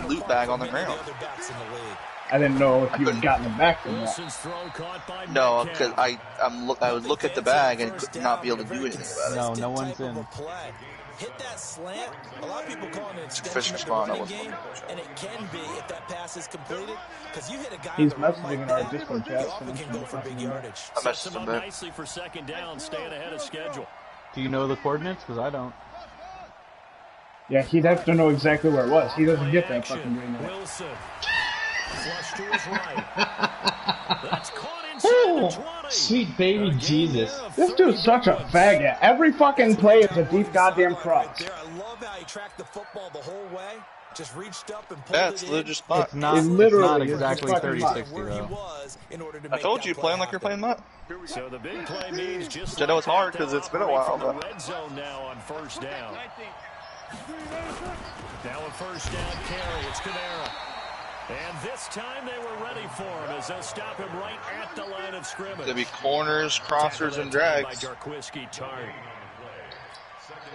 [SPEAKER 1] loot bag on the ground.
[SPEAKER 6] The other backs in the league.
[SPEAKER 3] I didn't know if you had gotten it back from that.
[SPEAKER 5] Wilson's throw caught by
[SPEAKER 1] No,
[SPEAKER 5] Metcalf.
[SPEAKER 1] because I would look at the bag and could not be able to do anything about it.
[SPEAKER 2] No, no one's
[SPEAKER 6] Type of
[SPEAKER 2] in.
[SPEAKER 6] a play. Hit that slant. A lot of people call it an
[SPEAKER 1] Fish
[SPEAKER 6] extension of the
[SPEAKER 1] spawn, I
[SPEAKER 6] running
[SPEAKER 1] wasn't
[SPEAKER 6] game,
[SPEAKER 1] looking.
[SPEAKER 6] and it can be if that pass is completed. Because you hit a guy
[SPEAKER 3] He's
[SPEAKER 6] on the run
[SPEAKER 3] messaging
[SPEAKER 6] like
[SPEAKER 3] in our
[SPEAKER 6] that,
[SPEAKER 3] Discord
[SPEAKER 6] you
[SPEAKER 3] chat,
[SPEAKER 6] often
[SPEAKER 3] so
[SPEAKER 6] can go for big
[SPEAKER 3] fucking
[SPEAKER 6] yardage.
[SPEAKER 1] I
[SPEAKER 5] Sets
[SPEAKER 1] messaged
[SPEAKER 5] him
[SPEAKER 1] him
[SPEAKER 5] up
[SPEAKER 1] back.
[SPEAKER 5] nicely for second down, staying ahead of schedule.
[SPEAKER 2] Do you know the coordinates? Because I don't.
[SPEAKER 3] Yeah, he'd have to know exactly where it was. He doesn't get that
[SPEAKER 5] Action.
[SPEAKER 3] fucking green light.
[SPEAKER 5] Wilson. Flush to his right. That's caught inside the 20.
[SPEAKER 7] Sweet baby Jesus.
[SPEAKER 3] This dude's such a faggot. Every fucking play is a deep goddamn cross.
[SPEAKER 6] There, I love how he tracked the football the whole way. Just reached up and pulled
[SPEAKER 1] Yeah,
[SPEAKER 6] it
[SPEAKER 1] it's
[SPEAKER 6] in.
[SPEAKER 1] literally just spot.
[SPEAKER 2] It's not.
[SPEAKER 3] It literally
[SPEAKER 2] It's
[SPEAKER 3] is
[SPEAKER 2] not
[SPEAKER 3] just
[SPEAKER 2] exactly
[SPEAKER 3] fucking
[SPEAKER 2] 30-60
[SPEAKER 6] where he
[SPEAKER 2] though.
[SPEAKER 6] was in order to
[SPEAKER 1] I
[SPEAKER 6] make
[SPEAKER 1] told
[SPEAKER 6] that
[SPEAKER 1] you,
[SPEAKER 6] play
[SPEAKER 1] playing like you're
[SPEAKER 6] happen.
[SPEAKER 1] playing that.
[SPEAKER 5] So the big play means just
[SPEAKER 1] Which I know it's hard
[SPEAKER 5] that,
[SPEAKER 1] 'cause
[SPEAKER 5] they'll
[SPEAKER 1] it's been a
[SPEAKER 5] operate
[SPEAKER 1] while,
[SPEAKER 5] from the
[SPEAKER 1] but-
[SPEAKER 5] red zone now on first down. Now a first down carry. It's Kamara. And this time they were ready for him as they'll stop him right at the line of scrimmage.
[SPEAKER 1] There'll be corners, crossers, and drags.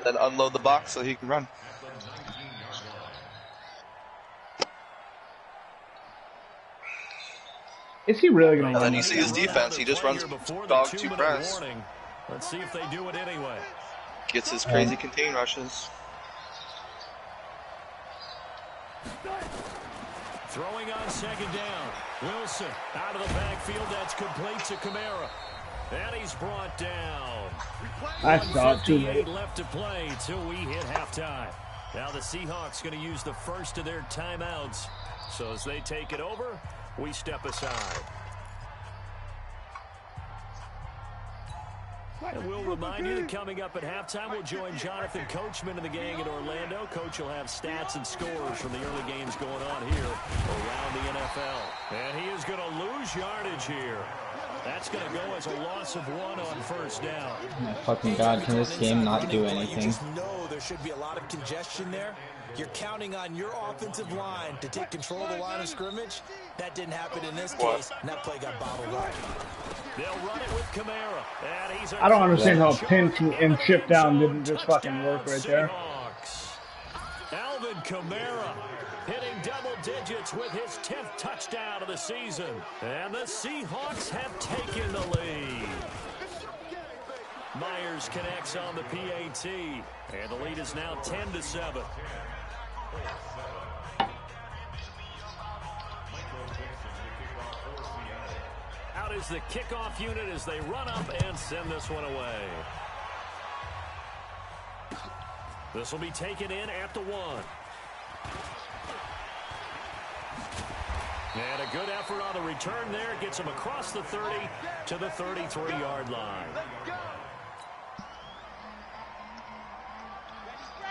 [SPEAKER 1] Then unload the box so he can run.
[SPEAKER 3] Is he really going to
[SPEAKER 1] And
[SPEAKER 3] run?
[SPEAKER 1] then you see his defense. He just runs dog 2 press.
[SPEAKER 5] Let's see if they do it anyway.
[SPEAKER 1] Gets his crazy contain rushes.
[SPEAKER 5] Throwing on second down. Wilson out of the backfield. That's complete to Kamara. And he's brought down.
[SPEAKER 3] I saw it too late.
[SPEAKER 5] Left to play till we hit halftime. Now the Seahawks going to use the first of their timeouts. So as they take it over, we step aside. And we'll remind you that coming up at halftime, we'll join Jonathan Coachman and the gang in Orlando. Coach will have stats and scores from the early games going on here around the NFL. And he is going to lose yardage here. That's going to go as a loss of 1 on first down.
[SPEAKER 7] Oh my fucking God, can this game not do anything?
[SPEAKER 6] You just know there should be a lot of congestion there. You're counting on your offensive line to take control of the line of scrimmage. That didn't happen in this case, and that play got bottled up.
[SPEAKER 5] They'll run it with Kamara. And he's
[SPEAKER 3] I don't understand how pinch and chip down didn't just fucking work right there.
[SPEAKER 5] Alvin Kamara hitting double digits with his 10th touchdown of the season. And the Seahawks have taken the lead. Myers connects on the PAT. And the lead is now 10-7. Out is the kickoff unit as they run up and send this one away. This will be taken in at the 1. And a good effort on the return there. Gets him across the 30 to the 33-yard line.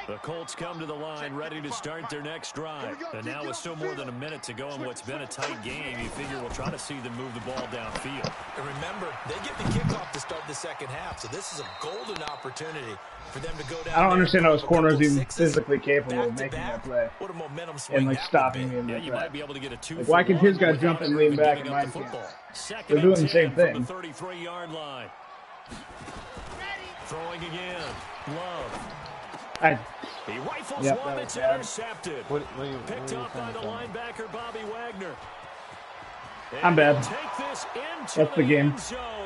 [SPEAKER 5] The Colts come to the line ready to start their next drive. And now with still more than a minute to go in what's been a tight game, you figure we'll try to see them move the ball downfield.
[SPEAKER 6] And remember, they get the kickoff to start the second half, so this is a golden opportunity for them to go down.
[SPEAKER 3] I don't understand how his corners even physically capable of making that play.
[SPEAKER 6] What a momentum swing
[SPEAKER 3] And like stopping me in
[SPEAKER 5] Yeah,
[SPEAKER 3] the
[SPEAKER 5] you might be able to get a 2
[SPEAKER 3] Like, why can his guy jump and lean back and mine can't? They're doing the same thing.
[SPEAKER 5] The 33-yard line. Throwing again. Love. He rifles one that's intercepted. Picked up by the linebacker, Bobby Wagner.
[SPEAKER 3] I'm bad.
[SPEAKER 5] Take this into
[SPEAKER 3] That's the game.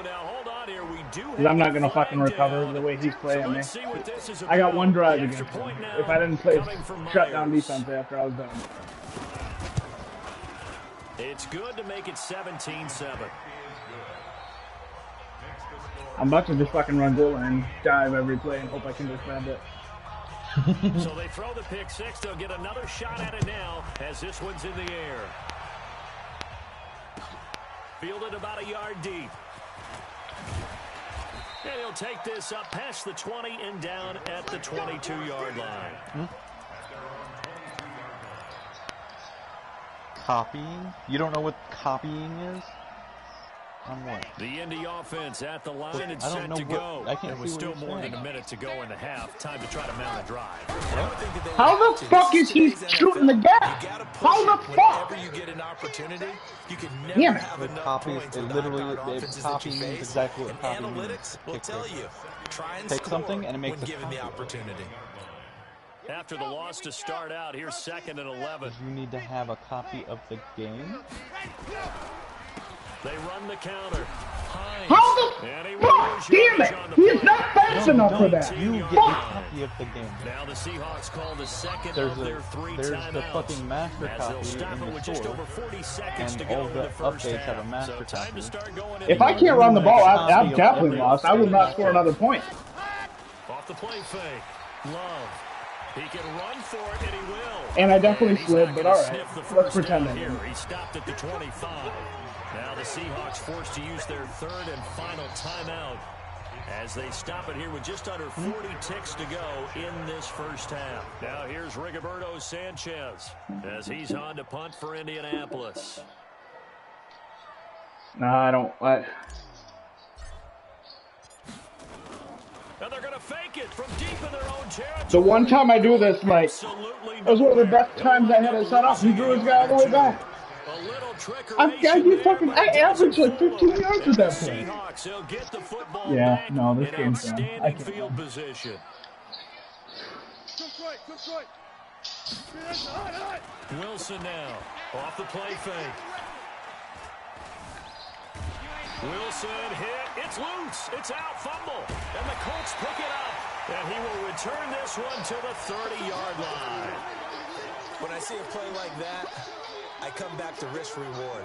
[SPEAKER 5] Now hold on here. We do
[SPEAKER 3] Because I'm not going to fucking recover the way he's playing me. I got one drive against him. If I didn't play shutdown defense after I was done.
[SPEAKER 5] It's good to make it 17-7.
[SPEAKER 3] I'm about to just fucking run goal and dive every play and hope I can defend it.
[SPEAKER 5] So they throw the pick six. They'll get another shot at it now as this one's in the air. Fielded about a yard deep. And he'll take this up past the 20 and down at the 22-yard line.
[SPEAKER 2] Copying? You don't know what copying is? On what?
[SPEAKER 5] The Indy offense at the line and set to go. There was still more than a minute to go in the half. Time to try to mount a drive.
[SPEAKER 3] How the fuck is he shooting the gap? How the fuck?
[SPEAKER 6] Whenever you get an opportunity, you can
[SPEAKER 3] Damn
[SPEAKER 6] never
[SPEAKER 3] it.
[SPEAKER 6] have
[SPEAKER 2] It
[SPEAKER 6] enough
[SPEAKER 2] copies,
[SPEAKER 6] points
[SPEAKER 2] it
[SPEAKER 6] to knock
[SPEAKER 2] literally,
[SPEAKER 6] out
[SPEAKER 2] it
[SPEAKER 6] offenses that
[SPEAKER 2] copy
[SPEAKER 6] you
[SPEAKER 2] means
[SPEAKER 6] face.
[SPEAKER 2] exactly what
[SPEAKER 6] And
[SPEAKER 2] copy means.
[SPEAKER 6] analytics will tell you, try and
[SPEAKER 2] Take
[SPEAKER 6] score
[SPEAKER 2] something and it makes
[SPEAKER 6] when
[SPEAKER 2] it
[SPEAKER 6] given the
[SPEAKER 2] copy.
[SPEAKER 6] opportunity.
[SPEAKER 5] After the loss to start out, here's 2nd and 11.
[SPEAKER 2] You need to have a copy of the game.
[SPEAKER 5] They run the counter.
[SPEAKER 3] How the fuck? Damn it! He's not fast enough for that.
[SPEAKER 2] You get a
[SPEAKER 3] Fuck!
[SPEAKER 2] copy of the game.
[SPEAKER 5] Now the Seahawks call the second
[SPEAKER 2] There's
[SPEAKER 5] of their 3
[SPEAKER 2] there's
[SPEAKER 5] timeouts.
[SPEAKER 2] the fucking master
[SPEAKER 5] As they'll
[SPEAKER 2] copy
[SPEAKER 5] stop
[SPEAKER 2] in
[SPEAKER 5] it
[SPEAKER 2] the
[SPEAKER 5] with just
[SPEAKER 2] store,
[SPEAKER 5] over 40 seconds
[SPEAKER 2] and
[SPEAKER 5] to go
[SPEAKER 2] all
[SPEAKER 5] in
[SPEAKER 2] the
[SPEAKER 5] the first
[SPEAKER 2] updates
[SPEAKER 5] half.
[SPEAKER 2] have a master
[SPEAKER 5] So time
[SPEAKER 2] copy.
[SPEAKER 5] to start going
[SPEAKER 3] If I can't run the ball, I've definitely lost. I will not score another point.
[SPEAKER 5] Off the play fake. Love. He can run for it, and he will.
[SPEAKER 3] And I definitely
[SPEAKER 5] He's
[SPEAKER 3] slid,
[SPEAKER 5] not
[SPEAKER 3] but
[SPEAKER 5] gonna
[SPEAKER 3] alright.
[SPEAKER 5] sniff the
[SPEAKER 3] Let's
[SPEAKER 5] first
[SPEAKER 3] pretend
[SPEAKER 5] down
[SPEAKER 3] I
[SPEAKER 5] here.
[SPEAKER 3] didn't.
[SPEAKER 5] He stopped at the 25. Now the Seahawks forced to use their 3rd and final timeout as they stop it here with just under 40 ticks to go in this first half. Now here's Rigoberto Sanchez as he's on to punt for Indianapolis.
[SPEAKER 3] Nah, I don't.
[SPEAKER 5] Now they're going to fake it from deep in their own territory.
[SPEAKER 3] The one time I do this, like,
[SPEAKER 5] Absolutely
[SPEAKER 3] it was one of the
[SPEAKER 5] nowhere.
[SPEAKER 3] best times I had it set up. He drew his guy all the way back.
[SPEAKER 5] A little
[SPEAKER 3] I averaged like 15 yards with that play.
[SPEAKER 5] Seahawks, they'll get the football
[SPEAKER 3] Yeah, no, this
[SPEAKER 5] in
[SPEAKER 3] game's done. I
[SPEAKER 5] outstanding
[SPEAKER 3] can't
[SPEAKER 5] field
[SPEAKER 3] win.
[SPEAKER 5] position. Wilson now off the play fake. Wilson hit. It's loose. It's out. Fumble. And the Colts pick it up. And he will return this one to the 30-yard line.
[SPEAKER 6] When I see a play like that, I come back to risk reward.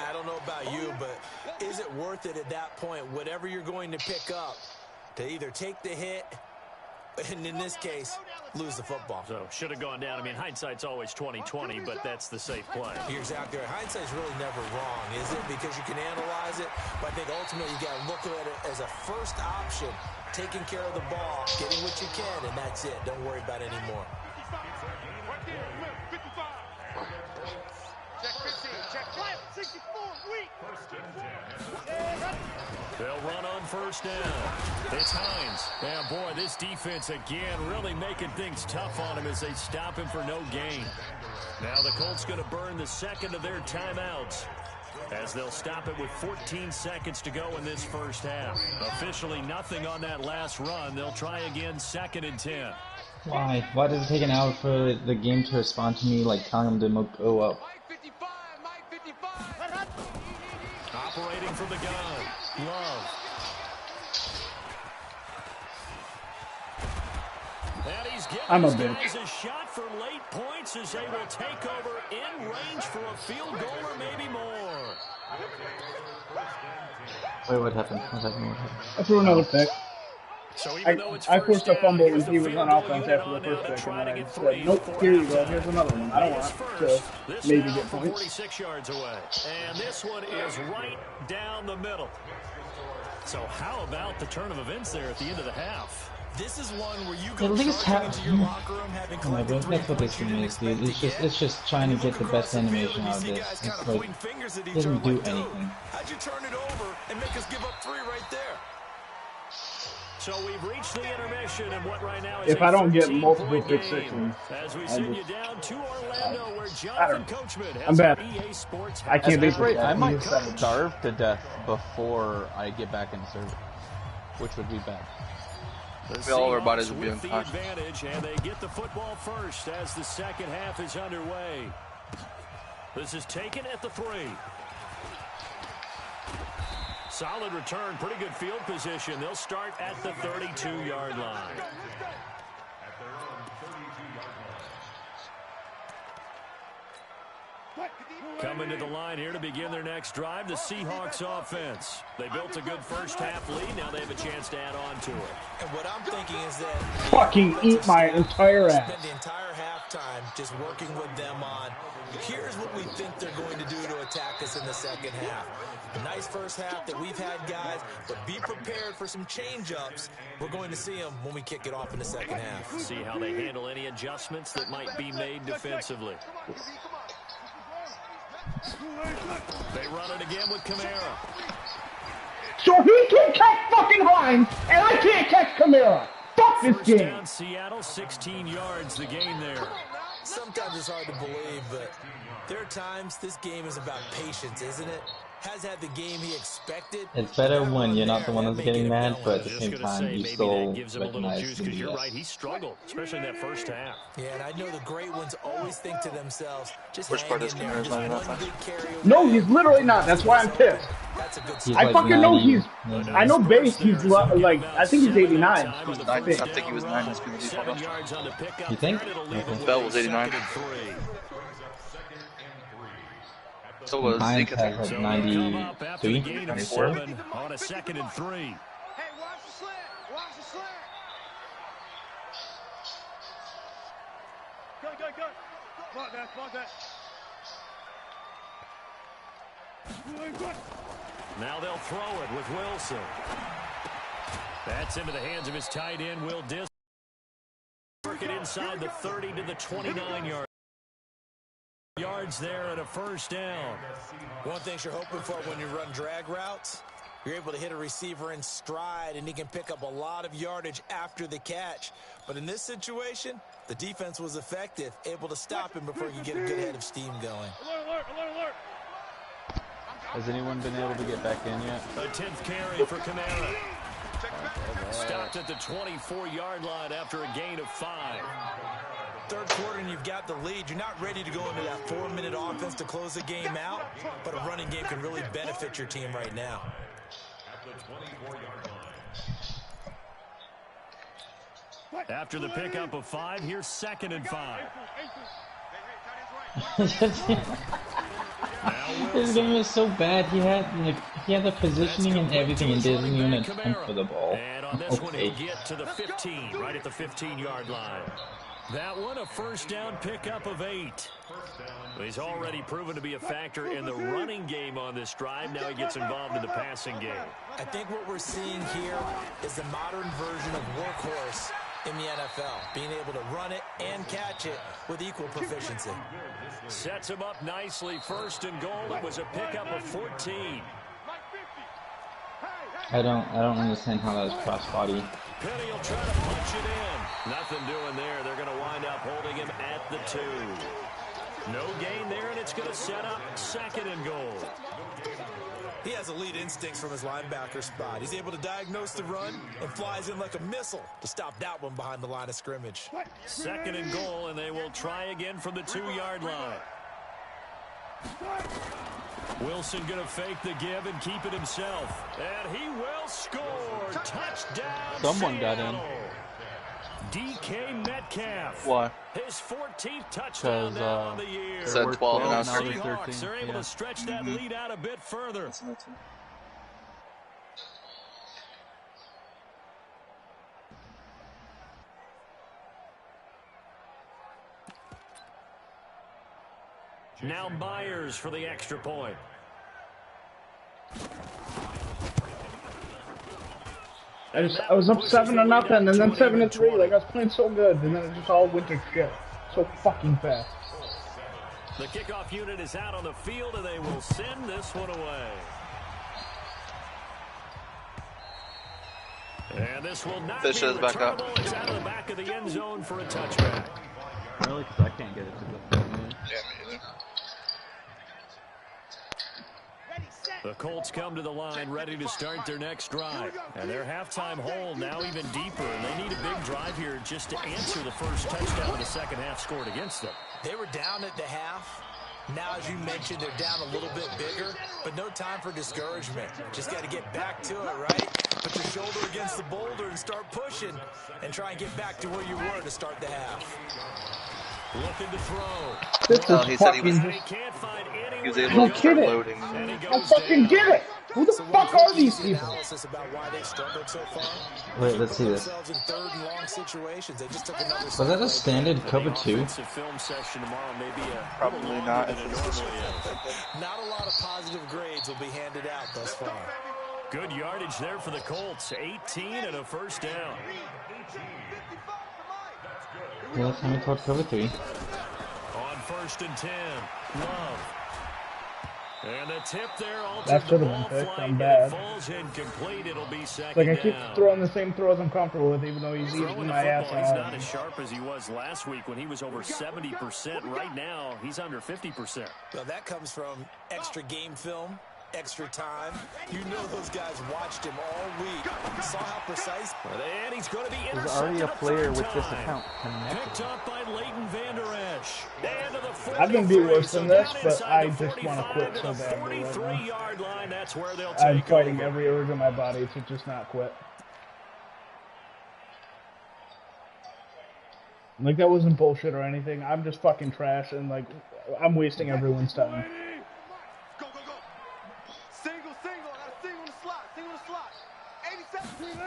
[SPEAKER 6] I don't know about you, but is it worth it at that point, whatever you're going to pick up, to either take the hit, and in this case, lose the football?
[SPEAKER 5] So should have gone down. I mean, hindsight's always 20/20, but that's the safe play.
[SPEAKER 6] You're exactly right. Hindsight's really never wrong, is it? Because you can analyze it, but I think ultimately you got to look at it as a first option, taking care of the ball, getting what you can, and that's it. Don't worry about it anymore.
[SPEAKER 8] Check 15, check 64, weak.
[SPEAKER 5] They'll run on first down. It's Hines. And boy, this defense again really making things tough on him as they stop him for no gain. Now the Colts going to burn the second of their timeouts as they'll stop it with 14 seconds to go in this first half. Officially nothing on that last run. They'll try again 2nd and 10.
[SPEAKER 7] Why? Why does it take an hour for the game to respond to me, like telling them to go up?
[SPEAKER 5] Operating from the gun. Love. And he's
[SPEAKER 3] I'm a
[SPEAKER 5] giving
[SPEAKER 3] bitch.
[SPEAKER 5] his guys a shot for late points as they will take over in range for a field goal or maybe more.
[SPEAKER 7] Wait, what happened? What happened? What happened?
[SPEAKER 3] I threw another pick.
[SPEAKER 5] So even though it's
[SPEAKER 3] I
[SPEAKER 5] first
[SPEAKER 3] forced a
[SPEAKER 5] down,
[SPEAKER 3] fumble
[SPEAKER 5] here's
[SPEAKER 3] when
[SPEAKER 5] the
[SPEAKER 3] he was
[SPEAKER 5] field
[SPEAKER 3] on
[SPEAKER 5] goal
[SPEAKER 3] offense
[SPEAKER 5] unit
[SPEAKER 3] after the
[SPEAKER 5] on now.
[SPEAKER 3] first
[SPEAKER 5] They're
[SPEAKER 3] pick.
[SPEAKER 5] trying
[SPEAKER 3] And
[SPEAKER 5] to
[SPEAKER 3] I
[SPEAKER 5] get
[SPEAKER 3] said, nope, here you go. Here's another one. I don't want to
[SPEAKER 5] This
[SPEAKER 3] maybe
[SPEAKER 5] now
[SPEAKER 3] get
[SPEAKER 5] for
[SPEAKER 3] points.
[SPEAKER 5] 46 yards away. And this one is right down the middle. So how about the turn of events there at the end of the half?
[SPEAKER 6] This is one where you
[SPEAKER 7] At
[SPEAKER 6] go
[SPEAKER 7] least
[SPEAKER 6] charging
[SPEAKER 7] have
[SPEAKER 6] into your locker room having
[SPEAKER 7] Oh my
[SPEAKER 6] collected
[SPEAKER 7] god,
[SPEAKER 6] 3
[SPEAKER 7] that's what this
[SPEAKER 6] points you
[SPEAKER 7] game
[SPEAKER 6] didn't
[SPEAKER 7] is, dude.
[SPEAKER 6] expect to
[SPEAKER 7] It's
[SPEAKER 6] get.
[SPEAKER 7] just trying to get the best
[SPEAKER 6] And you look
[SPEAKER 7] animation
[SPEAKER 6] across
[SPEAKER 7] out of
[SPEAKER 6] the field and you
[SPEAKER 7] this.
[SPEAKER 6] see guys
[SPEAKER 7] It's
[SPEAKER 6] kind of
[SPEAKER 7] like
[SPEAKER 6] pointing fingers at each
[SPEAKER 7] doesn't
[SPEAKER 6] other
[SPEAKER 7] do
[SPEAKER 6] like, dude,
[SPEAKER 7] anything.
[SPEAKER 6] how'd you turn it over and make us give up 3 right there?
[SPEAKER 5] So we've reached the intermission and what right now is
[SPEAKER 3] If I don't get multiple
[SPEAKER 5] 13-point
[SPEAKER 3] pick
[SPEAKER 5] game.
[SPEAKER 3] sixes,
[SPEAKER 5] As we
[SPEAKER 3] I
[SPEAKER 5] send you
[SPEAKER 3] just-
[SPEAKER 5] down to Orlando where
[SPEAKER 3] I
[SPEAKER 5] Jonathan
[SPEAKER 3] don't-
[SPEAKER 5] Coachman has
[SPEAKER 3] I'm bad.
[SPEAKER 5] EA Sports.
[SPEAKER 3] I can't beat
[SPEAKER 2] Right,
[SPEAKER 3] this
[SPEAKER 2] I
[SPEAKER 3] guy.
[SPEAKER 2] might
[SPEAKER 3] He's a savage.
[SPEAKER 2] starve to death before I get back in service, which would be bad.
[SPEAKER 5] The
[SPEAKER 1] All our bodies
[SPEAKER 5] Seahawks
[SPEAKER 1] will be
[SPEAKER 5] with the
[SPEAKER 1] unconscious.
[SPEAKER 5] advantage, and they get the football first as the second half is underway. This is taken at the 3. Solid return, pretty good field position. They'll start at the 32-yard line. Coming to the line here to begin their next drive, the Seahawks offense. They built a good first half lead. Now they have a chance to add on to it.
[SPEAKER 6] And what I'm thinking is that
[SPEAKER 3] Fucking eat my entire ass.
[SPEAKER 6] spend the entire halftime just working with them on, here's what we think they're going to do to attack us in the second half. A nice first half that we've had, guys, but be prepared for some change-ups. We're going to see them when we kick it off in the second half.
[SPEAKER 5] See how they handle any adjustments that might be made defensively. They run it again with Kamara.
[SPEAKER 3] So he can catch fucking Hines, and I can't catch Kamara. Fuck this
[SPEAKER 5] First
[SPEAKER 3] game.
[SPEAKER 5] down, Seattle, 16 yards, the gain there.
[SPEAKER 6] Sometimes it's hard to believe, but there are times this game is about patience, isn't it? Has had the game he expected.
[SPEAKER 7] It's better when you're not the one that's getting mad, but at the
[SPEAKER 5] Just
[SPEAKER 7] same
[SPEAKER 5] going to
[SPEAKER 7] time,
[SPEAKER 5] say,
[SPEAKER 7] you
[SPEAKER 5] maybe
[SPEAKER 7] still
[SPEAKER 5] that gives him a little
[SPEAKER 7] recognize
[SPEAKER 5] juice
[SPEAKER 7] the
[SPEAKER 5] because you're
[SPEAKER 7] BS.
[SPEAKER 5] right, he struggled, especially in that first half.
[SPEAKER 6] Yeah, and I know the great ones always think to themselves, just
[SPEAKER 1] Which
[SPEAKER 6] hang
[SPEAKER 1] part
[SPEAKER 6] in
[SPEAKER 1] is
[SPEAKER 6] there,
[SPEAKER 1] Kamara's
[SPEAKER 6] just
[SPEAKER 1] not
[SPEAKER 6] one
[SPEAKER 1] enough time?
[SPEAKER 6] big carry away.
[SPEAKER 3] No, he's literally not. That's why I'm pissed.
[SPEAKER 6] That's a good
[SPEAKER 7] He's
[SPEAKER 6] start.
[SPEAKER 3] I
[SPEAKER 7] like
[SPEAKER 3] fucking know
[SPEAKER 7] 90.
[SPEAKER 3] he's. I know base. He's like I think he's 89.
[SPEAKER 1] I think he was 9 just because he's
[SPEAKER 5] 7
[SPEAKER 1] 1.
[SPEAKER 5] yards on the pickup.
[SPEAKER 7] You think?
[SPEAKER 5] It'll leave
[SPEAKER 7] Okay.
[SPEAKER 5] him
[SPEAKER 1] Bell
[SPEAKER 5] with
[SPEAKER 1] was
[SPEAKER 5] a
[SPEAKER 1] 89.
[SPEAKER 5] second and 3.
[SPEAKER 1] So was
[SPEAKER 7] Hines
[SPEAKER 1] Zeke.
[SPEAKER 7] has like
[SPEAKER 5] So he'll come up after the
[SPEAKER 7] 93,
[SPEAKER 5] gain of
[SPEAKER 7] 94.
[SPEAKER 5] 7 on a 2nd and 3.
[SPEAKER 8] Hey, watch the slant. Watch the slant. Go. Block that.
[SPEAKER 5] Now they'll throw it with Wilson. That's into the hands of his tight end, Will Dis. Work it inside the 30 to the 29 yards there at a first down.
[SPEAKER 6] One thing you're hoping for when you run drag routes, you're able to hit a receiver in stride, and he can pick up a lot of yardage after the catch. But in this situation, The defense was effective, able to stop him before he could get a good head of steam going.
[SPEAKER 2] Has anyone been able to get back in yet?
[SPEAKER 5] A 10th carry for Kamara. Stopped at the 24-yard line after a gain of 5.
[SPEAKER 6] Third quarter and you've got the lead. You're not ready to go into that 4-minute offense to close the game out, but a running game can really benefit your team right now.
[SPEAKER 5] After the pickup of 5, here's 2nd and 5.
[SPEAKER 7] This game is so bad. He had the positioning and everything and didn't even attempt for the ball.
[SPEAKER 5] And on this one, he'll get to the 15, right at the 15-yard line. That one, a first down pickup of 8. He's already proven to be a factor in the running game on this drive. Now he gets involved in the passing game.
[SPEAKER 6] I think what we're seeing here is the modern version of workhorse in the NFL, being able to run it and catch it with equal proficiency.
[SPEAKER 5] Sets him up nicely. 1st and goal. It was a pickup of 14.
[SPEAKER 7] I don't understand how that's crossbody.
[SPEAKER 5] Penny will try to punch it in. Nothing doing there. They're going to wind up holding him at the 2. No gain there, and it's going to set up 2nd and goal.
[SPEAKER 6] He has elite instincts from his linebacker spot. He's able to diagnose the run and flies in like a missile to stop that one behind the line of scrimmage.
[SPEAKER 5] 2nd and goal, and they will try again from the 2-yard line. Wilson going to fake the give and keep it himself. And he will score. Touchdown,
[SPEAKER 2] Someone got in.
[SPEAKER 5] DK Metcalf.
[SPEAKER 1] Why?
[SPEAKER 5] His 14th touchdown now on the year.
[SPEAKER 1] Said 12 and now
[SPEAKER 5] Seahawks are able to stretch that lead out a bit further. Now Myers for the extra point.
[SPEAKER 3] I was up 7-0, and then 7-3. Like I was playing so good, and then it just all went to shit so fucking fast.
[SPEAKER 5] The kickoff unit is out on the field, and they will send this one away. And this will not be returnable. It's out of the back of the end zone for a touchback.
[SPEAKER 2] Really? Because I can't get it to the field.
[SPEAKER 1] Yeah, me either.
[SPEAKER 5] The Colts come to the line ready to start their next drive. And their halftime hole now even deeper. And they need a big drive here just to answer the first touchdown of the second half scored against them.
[SPEAKER 6] They were down at the half. Now, as you mentioned, they're down a little bit bigger, but no time for discouragement. Just got to get back to it, right? Put your shoulder against the boulder and start pushing and try and get back to where you were to start the half.
[SPEAKER 5] Looking to throw.
[SPEAKER 3] This is
[SPEAKER 1] he said
[SPEAKER 3] fucking
[SPEAKER 1] he was able to start loading.
[SPEAKER 3] I fucking get it! Who the fuck are these people?
[SPEAKER 7] Wait, let's see this. Was that a standard cover 2?
[SPEAKER 1] Probably not.
[SPEAKER 6] Not a lot of positive grades will be handed out thus far.
[SPEAKER 5] Good yardage there for the Colts. 18 and a first down.
[SPEAKER 7] Yeah, last time we taught cover 3.
[SPEAKER 5] On 1st and 10. Love. And a tip there.
[SPEAKER 3] That should have been picked. I'm bad.
[SPEAKER 5] Falls incomplete. It'll be second
[SPEAKER 3] Like I keep
[SPEAKER 5] down.
[SPEAKER 3] throwing the same throws I'm comfortable with, even though he's eating my ass
[SPEAKER 5] He's not
[SPEAKER 3] off.
[SPEAKER 5] as sharp as he was last week when he was over 70%. Right now, he's under 50%.
[SPEAKER 6] Well, that comes from extra game film, extra time. You know those guys watched him all week. Saw how precise.
[SPEAKER 5] And he's going to be
[SPEAKER 2] There's already a player with this
[SPEAKER 5] time.
[SPEAKER 2] account
[SPEAKER 5] Picked
[SPEAKER 2] connected.
[SPEAKER 5] up by Leighton Vander Esch. And to the
[SPEAKER 3] I've been beat worse than this,
[SPEAKER 5] so
[SPEAKER 3] but
[SPEAKER 5] down
[SPEAKER 3] I
[SPEAKER 5] inside
[SPEAKER 3] just want to quit so
[SPEAKER 5] the
[SPEAKER 3] badly right now.
[SPEAKER 5] 43-yard line. That's where they'll
[SPEAKER 3] I'm
[SPEAKER 5] take
[SPEAKER 3] fighting
[SPEAKER 5] over.
[SPEAKER 3] every urge in my body to just not quit. Like, that wasn't bullshit or anything. I'm just fucking trash, and, like, I'm wasting everyone's time.
[SPEAKER 8] Go, go, go. Single, single. I got a single in the slot. Single in the slot. 87.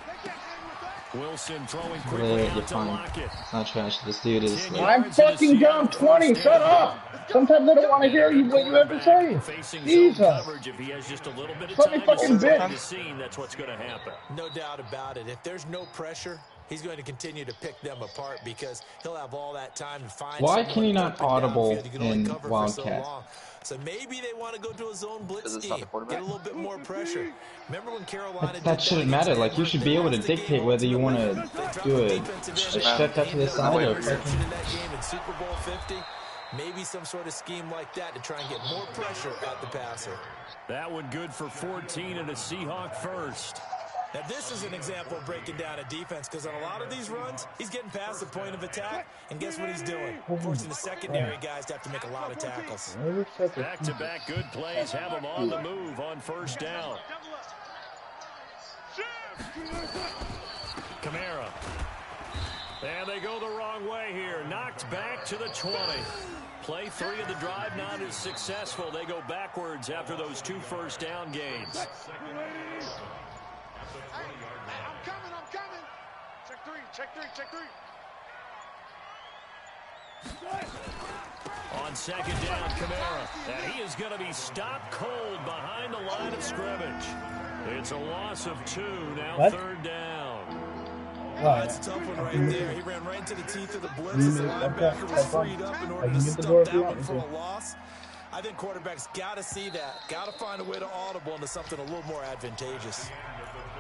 [SPEAKER 8] Take that, hang with that.
[SPEAKER 5] Wilson throwing
[SPEAKER 7] Yeah,
[SPEAKER 5] quickly
[SPEAKER 7] you're
[SPEAKER 5] out to
[SPEAKER 7] fine.
[SPEAKER 5] Lockett.
[SPEAKER 7] It's not trash. This dude is like,
[SPEAKER 3] I'm fucking down 20. Shut up! Sometimes I don't want to hear you what you have to say.
[SPEAKER 5] Facing
[SPEAKER 3] Jesus.
[SPEAKER 5] zone coverage, if he has just a little bit of
[SPEAKER 3] Let me
[SPEAKER 5] time
[SPEAKER 3] fucking
[SPEAKER 5] to survey
[SPEAKER 3] bitch.
[SPEAKER 5] the scene, that's what's going to happen.
[SPEAKER 6] No doubt about it. If there's no pressure, he's going to continue to pick them apart because he'll have all that time to find.
[SPEAKER 7] Why can he not audible in
[SPEAKER 6] Wildcat?
[SPEAKER 7] Wildcat?
[SPEAKER 6] So maybe they want to go to a zone blitz scheme, get a little bit more pressure. Remember when Carolina
[SPEAKER 7] That shouldn't matter. Like, you should be able to dictate whether you want to do a step out to the side or
[SPEAKER 6] Super Bowl 50. Maybe some sort of scheme like that to try and get more pressure at the passer.
[SPEAKER 5] That one good for 14 and a Seahawk first.
[SPEAKER 6] Now, this is an example of breaking down a defense because on a lot of these runs, he's getting past the point of attack, and guess what he's doing? Forcing the secondary guys to have to make a lot
[SPEAKER 3] Back-to-back
[SPEAKER 6] of tackles.
[SPEAKER 5] good plays have him on the move on first down. Kamara. And they go the wrong way here. Knocked back to the 20. Play 3 of the drive not as successful. They go backwards after those 2 first down gains.
[SPEAKER 8] I'm coming. Check three.
[SPEAKER 5] On second down, Kamara. And he is going to be stopped cold behind the line of scrimmage. It's a loss of 2, now third down.
[SPEAKER 6] That's a tough one right there. He ran right into the teeth of the blitz. The linebacker was freed up in order to stop that one for a loss. I think quarterbacks got to see that. Got to find a way to audible into something a little more advantageous.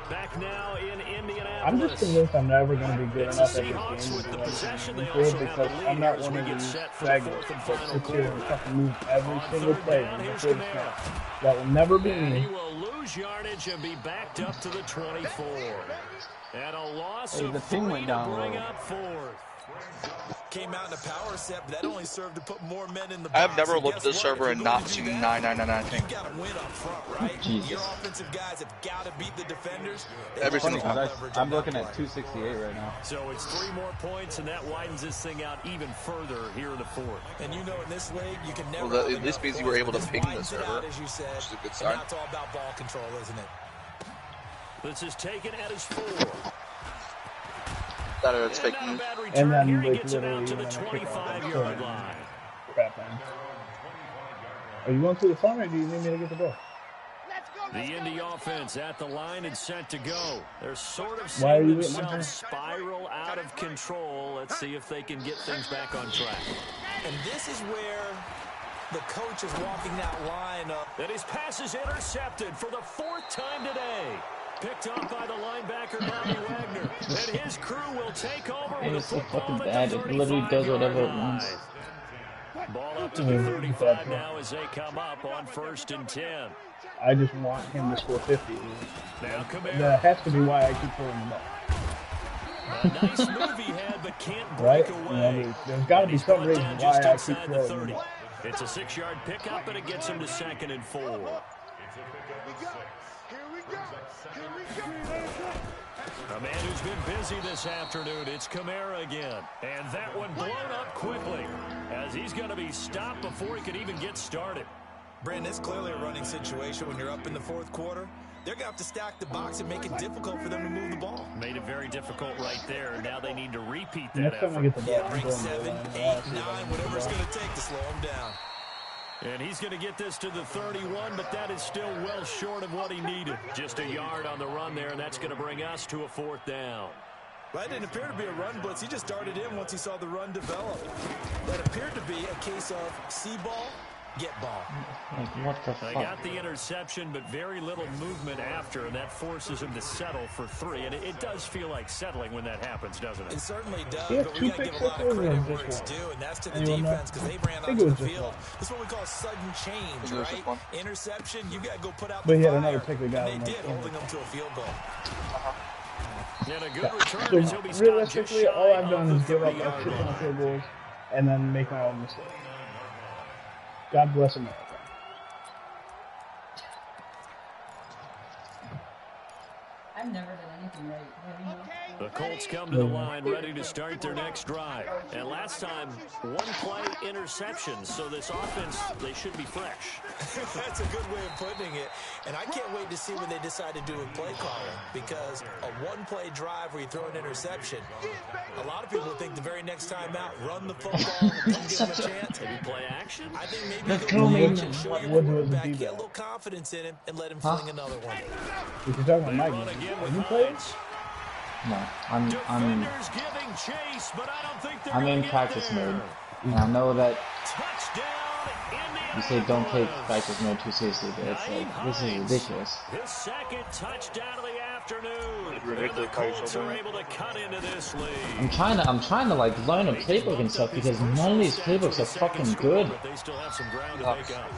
[SPEAKER 5] Back now in Indianapolis.
[SPEAKER 3] I'm just convinced I'm never going to be good enough at
[SPEAKER 5] Seahawks
[SPEAKER 3] this
[SPEAKER 5] with
[SPEAKER 3] game
[SPEAKER 5] the possession. They
[SPEAKER 3] because
[SPEAKER 5] also have the lead
[SPEAKER 3] I'm not
[SPEAKER 5] as
[SPEAKER 3] one
[SPEAKER 5] we
[SPEAKER 3] of
[SPEAKER 5] get
[SPEAKER 3] these
[SPEAKER 5] set for
[SPEAKER 3] faggots
[SPEAKER 5] the
[SPEAKER 3] that
[SPEAKER 5] fourth and
[SPEAKER 3] sits
[SPEAKER 5] final
[SPEAKER 3] here and
[SPEAKER 5] quarter.
[SPEAKER 3] fucking move every
[SPEAKER 5] On
[SPEAKER 3] single
[SPEAKER 5] third
[SPEAKER 3] play
[SPEAKER 5] down,
[SPEAKER 3] in the
[SPEAKER 5] here's
[SPEAKER 3] first
[SPEAKER 5] Kamara.
[SPEAKER 3] snap. That will never be
[SPEAKER 5] And he
[SPEAKER 3] me.
[SPEAKER 5] will lose yardage and be backed up to the 24. And a loss of
[SPEAKER 2] the ping
[SPEAKER 5] 3
[SPEAKER 2] went
[SPEAKER 5] to
[SPEAKER 2] down a
[SPEAKER 5] bring
[SPEAKER 2] little.
[SPEAKER 5] up 4th.
[SPEAKER 6] Came out in a power set, but that only served to put more men in the box.
[SPEAKER 1] I have never
[SPEAKER 6] And
[SPEAKER 1] looked at
[SPEAKER 6] guess
[SPEAKER 1] this
[SPEAKER 6] what?
[SPEAKER 1] server
[SPEAKER 6] If
[SPEAKER 1] and
[SPEAKER 6] you're
[SPEAKER 1] not
[SPEAKER 6] going to
[SPEAKER 1] seen
[SPEAKER 6] do that,
[SPEAKER 1] 999 thing.
[SPEAKER 6] You got to win up front, right?
[SPEAKER 7] Jesus.
[SPEAKER 6] Your offensive guys have got to beat the defenders. They
[SPEAKER 1] Every
[SPEAKER 6] have
[SPEAKER 1] single
[SPEAKER 6] to
[SPEAKER 1] time.
[SPEAKER 6] leverage on
[SPEAKER 2] I'm
[SPEAKER 6] that
[SPEAKER 2] looking at
[SPEAKER 6] play.
[SPEAKER 2] 268 right now.
[SPEAKER 5] So it's 3 more points, and that widens this thing out even further here in the 4th.
[SPEAKER 6] And you know, in this league, you can never.
[SPEAKER 1] Well,
[SPEAKER 6] have
[SPEAKER 1] at least
[SPEAKER 6] enough
[SPEAKER 1] means you
[SPEAKER 6] points,
[SPEAKER 1] were able
[SPEAKER 6] but
[SPEAKER 1] to
[SPEAKER 6] this
[SPEAKER 1] ping the
[SPEAKER 6] widens it
[SPEAKER 1] server,
[SPEAKER 6] out, as you said,
[SPEAKER 1] which is a good
[SPEAKER 6] and
[SPEAKER 1] sign.
[SPEAKER 6] now it's all about ball control, isn't it?
[SPEAKER 5] This is taken at his 4.
[SPEAKER 1] That it's
[SPEAKER 5] And
[SPEAKER 1] fake
[SPEAKER 5] not a
[SPEAKER 1] news.
[SPEAKER 5] bad
[SPEAKER 3] And
[SPEAKER 5] return
[SPEAKER 3] then,
[SPEAKER 5] here. He
[SPEAKER 3] like,
[SPEAKER 5] gets it out to the
[SPEAKER 3] literally, when I kick off,
[SPEAKER 5] 25-yard line.
[SPEAKER 3] Crap, man. Are you going through the front or do you need me to get the ball?
[SPEAKER 5] The Indy offense at the line and set to go. They're sort of
[SPEAKER 3] Why are
[SPEAKER 5] seeing
[SPEAKER 3] you waiting my
[SPEAKER 5] themselves spiral out of control. Let's see if they can get things back on track.
[SPEAKER 6] And this is where the coach is walking that line up.
[SPEAKER 5] And his pass is intercepted for the 4th time today. Picked off by the linebacker, Bobby Wagner. And his crew will take over with a
[SPEAKER 7] It's so
[SPEAKER 5] football
[SPEAKER 7] fucking
[SPEAKER 5] at
[SPEAKER 7] bad.
[SPEAKER 5] the
[SPEAKER 7] It literally does whatever it
[SPEAKER 5] 35-yard
[SPEAKER 7] wants.
[SPEAKER 5] line. Ball up to the 35 now as they come up on 1st and 10.
[SPEAKER 3] I just want him to score 50.
[SPEAKER 5] Now Kamara.
[SPEAKER 3] That has to be why I keep pulling him up.
[SPEAKER 5] A nice move he had, but can't
[SPEAKER 3] Right?
[SPEAKER 5] break
[SPEAKER 3] You
[SPEAKER 5] away.
[SPEAKER 3] know, there's got to
[SPEAKER 5] And
[SPEAKER 3] be
[SPEAKER 5] he's
[SPEAKER 3] some
[SPEAKER 5] brought
[SPEAKER 3] reason
[SPEAKER 5] down
[SPEAKER 3] why
[SPEAKER 5] just
[SPEAKER 3] I keep
[SPEAKER 5] inside the
[SPEAKER 3] throwing him
[SPEAKER 5] 30.
[SPEAKER 3] up.
[SPEAKER 5] It's a 6-yard pickup, and it gets him to 2nd and 4.
[SPEAKER 8] Here we go.
[SPEAKER 5] A man who's been busy this afternoon, it's Kamara again. And that one blown up quickly, as he's going to be stopped before he could even get started.
[SPEAKER 6] Brandon, it's clearly a running situation when you're up in the 4th quarter. They're going to have to stack the box and make it difficult for them to move the ball.
[SPEAKER 5] Made it very difficult right there, and now they need to repeat that
[SPEAKER 3] Next time I
[SPEAKER 5] effort.
[SPEAKER 3] get the ball,
[SPEAKER 6] Yeah,
[SPEAKER 3] I'm
[SPEAKER 6] bring
[SPEAKER 3] going to
[SPEAKER 6] 7,
[SPEAKER 3] the
[SPEAKER 6] 8,
[SPEAKER 3] line.
[SPEAKER 6] 9, whatever it's going to take to slow them down.
[SPEAKER 5] And he's going to get this to the 31, but that is still well short of what he needed. Just a yard on the run there, and that's going to bring us to a 4th down.
[SPEAKER 6] That didn't appear to be a run blitz. He just darted in once he saw the run develop. That appeared to be a case of see ball, get ball.
[SPEAKER 7] Like, what the
[SPEAKER 5] They
[SPEAKER 7] fuck?
[SPEAKER 5] got the interception, but very little movement after, and that forces him to settle for 3. And it does feel like settling when that happens, doesn't
[SPEAKER 6] It
[SPEAKER 5] it?
[SPEAKER 6] certainly does,
[SPEAKER 3] He had
[SPEAKER 6] but we
[SPEAKER 3] 2
[SPEAKER 6] got to give
[SPEAKER 3] picks
[SPEAKER 6] a lot of
[SPEAKER 3] this
[SPEAKER 6] credit
[SPEAKER 3] year,
[SPEAKER 6] where
[SPEAKER 3] or
[SPEAKER 6] it's
[SPEAKER 3] just
[SPEAKER 6] due, and that's to the
[SPEAKER 3] Anyone know?
[SPEAKER 6] defense because they ran
[SPEAKER 3] I think
[SPEAKER 6] onto
[SPEAKER 3] it was
[SPEAKER 6] the
[SPEAKER 3] just
[SPEAKER 6] field.
[SPEAKER 3] one.
[SPEAKER 6] This is what we call sudden change,
[SPEAKER 1] It was just
[SPEAKER 6] right?
[SPEAKER 1] one.
[SPEAKER 6] Interception, you got to go put out
[SPEAKER 3] But
[SPEAKER 6] the
[SPEAKER 3] he had
[SPEAKER 6] fire,
[SPEAKER 3] another pick that got
[SPEAKER 6] and
[SPEAKER 3] him
[SPEAKER 6] they
[SPEAKER 3] like
[SPEAKER 6] did, holding them to a field goal.
[SPEAKER 5] And a good return
[SPEAKER 3] So
[SPEAKER 5] as he'll be stopped just
[SPEAKER 3] realistically,
[SPEAKER 5] shy
[SPEAKER 3] all I've
[SPEAKER 5] of
[SPEAKER 3] done
[SPEAKER 5] the
[SPEAKER 3] is give up
[SPEAKER 5] 30-yard
[SPEAKER 3] extra
[SPEAKER 5] line.
[SPEAKER 3] field goals and then make my own mistakes. God bless America.
[SPEAKER 4] I've never done anything right. Have you know?
[SPEAKER 5] The Colts come to the line ready to start their next drive. And last time, 1 play interception, so this offense, they should be fresh.
[SPEAKER 6] That's a good way of putting it. And I can't wait to see when they decide to do with play calling, because a 1-play drive where you throw an interception, a lot of people think the very next time out, run the football, don't give them a chance.
[SPEAKER 5] Maybe play action?
[SPEAKER 6] I think maybe
[SPEAKER 7] Let's
[SPEAKER 6] go
[SPEAKER 7] go,
[SPEAKER 6] play
[SPEAKER 7] man.
[SPEAKER 6] action, show your
[SPEAKER 3] What was the
[SPEAKER 6] quarterback,
[SPEAKER 3] deal?
[SPEAKER 6] get a little confidence in him, and let him
[SPEAKER 7] Huh?
[SPEAKER 6] fling another one.
[SPEAKER 3] If you're talking about
[SPEAKER 5] They
[SPEAKER 3] Mike,
[SPEAKER 5] run again
[SPEAKER 3] are
[SPEAKER 5] with
[SPEAKER 3] you playing?
[SPEAKER 5] Hines.
[SPEAKER 7] No, I'm in practice mode, and I know that you say don't take practice mode too seriously, but it's like this is ridiculous.
[SPEAKER 5] His second touchdown of the afternoon. And the Colts are able to cut into this lead.
[SPEAKER 7] I'm trying to like learn a playbook and stuff because none of these playbooks are fucking good.
[SPEAKER 5] They still have some ground to make up.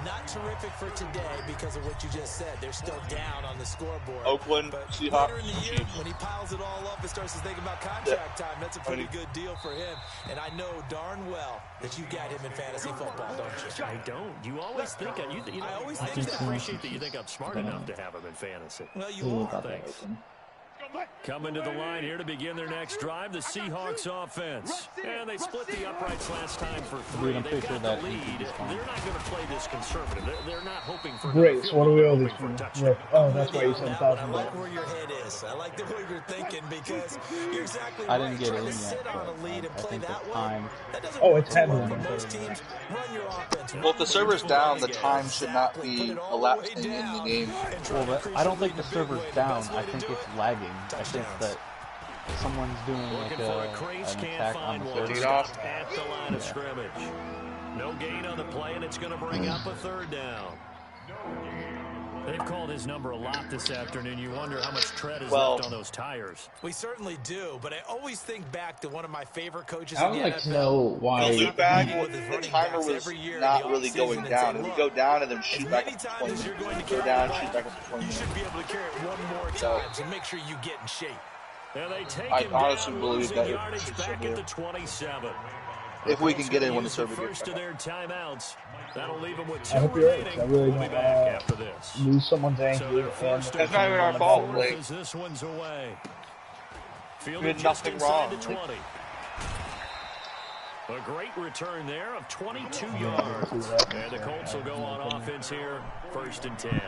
[SPEAKER 6] Not terrific for today because of what you just said. They're still down on the scoreboard.
[SPEAKER 1] Oakland,
[SPEAKER 6] but
[SPEAKER 1] Seahawks,
[SPEAKER 6] later in the year, when he piles it all up and starts to think about contract time, that's a pretty good deal for him. And I know darn well that you got him in fantasy football, don't you?
[SPEAKER 5] I don't. You always think I just appreciate that you think I'm smart enough to have him in fantasy.
[SPEAKER 6] Well, you are.
[SPEAKER 5] Thanks. Coming to the line here to begin their next drive, the Seahawks offense. And they split the uprights last time for 3.
[SPEAKER 2] I'm pretty sure that
[SPEAKER 5] the lead. They're not going to play this conservative. They're not hoping for
[SPEAKER 3] Great, so what do we owe these people? Oh, that's why you said
[SPEAKER 6] I
[SPEAKER 3] $1,000.
[SPEAKER 6] like where your head is. I like the way you're thinking because you're exactly
[SPEAKER 2] I didn't get
[SPEAKER 6] trying
[SPEAKER 2] in
[SPEAKER 6] to
[SPEAKER 2] yet,
[SPEAKER 6] sit on
[SPEAKER 2] but
[SPEAKER 6] a lead and
[SPEAKER 2] I
[SPEAKER 6] play
[SPEAKER 2] think
[SPEAKER 6] that
[SPEAKER 2] the
[SPEAKER 6] way.
[SPEAKER 2] time.
[SPEAKER 6] That doesn't
[SPEAKER 3] Oh,
[SPEAKER 6] work
[SPEAKER 3] it's
[SPEAKER 6] too
[SPEAKER 3] head
[SPEAKER 6] well
[SPEAKER 3] one.
[SPEAKER 6] for most teams. Run your offense.
[SPEAKER 1] Well, if the server's down, the time should not be elapsing in the game.
[SPEAKER 2] Well, but I don't think the server's down. I think it's lagging. I think that someone's doing like an attack on the server.
[SPEAKER 5] At the line of scrimmage. No gain on the play, and it's going to bring up a third down. They've called his number a lot this afternoon. You wonder how much tread is left on those tires.
[SPEAKER 6] We certainly do, but I always think back to one of my favorite coaches
[SPEAKER 7] I
[SPEAKER 6] in
[SPEAKER 7] would
[SPEAKER 6] the
[SPEAKER 7] like
[SPEAKER 6] NFL.
[SPEAKER 7] to know why.
[SPEAKER 1] The timer was not really going down. It would go down and then shoot back up to 20 minutes. Go down, shoot back up to 20
[SPEAKER 6] You
[SPEAKER 1] minutes.
[SPEAKER 6] should be able to carry it one more time to make sure you get in shape.
[SPEAKER 5] And they take
[SPEAKER 1] I
[SPEAKER 5] him
[SPEAKER 1] honestly
[SPEAKER 5] down,
[SPEAKER 1] believe
[SPEAKER 5] losing
[SPEAKER 1] that it
[SPEAKER 5] yardage
[SPEAKER 1] should
[SPEAKER 5] back
[SPEAKER 1] still
[SPEAKER 5] at
[SPEAKER 1] do.
[SPEAKER 5] the 27.
[SPEAKER 1] If we can get in when the
[SPEAKER 5] Use
[SPEAKER 1] server gets
[SPEAKER 5] first of
[SPEAKER 1] back.
[SPEAKER 5] their timeouts. That'll leave them with
[SPEAKER 3] I
[SPEAKER 5] 2
[SPEAKER 3] hope you're right.
[SPEAKER 5] remaining.
[SPEAKER 3] I really
[SPEAKER 5] We'll be
[SPEAKER 3] don't
[SPEAKER 5] back after this.
[SPEAKER 3] lose someone's
[SPEAKER 5] So
[SPEAKER 3] ankle.
[SPEAKER 5] their first
[SPEAKER 1] That's not even our fault.
[SPEAKER 5] fourth
[SPEAKER 1] Like,
[SPEAKER 5] as this one's away.
[SPEAKER 1] we
[SPEAKER 5] Fielded
[SPEAKER 1] did
[SPEAKER 5] just
[SPEAKER 1] nothing
[SPEAKER 5] inside
[SPEAKER 1] wrong.
[SPEAKER 5] the 20. A great return there of 22 yards. And the Colts will go on offense here, 1st and 10.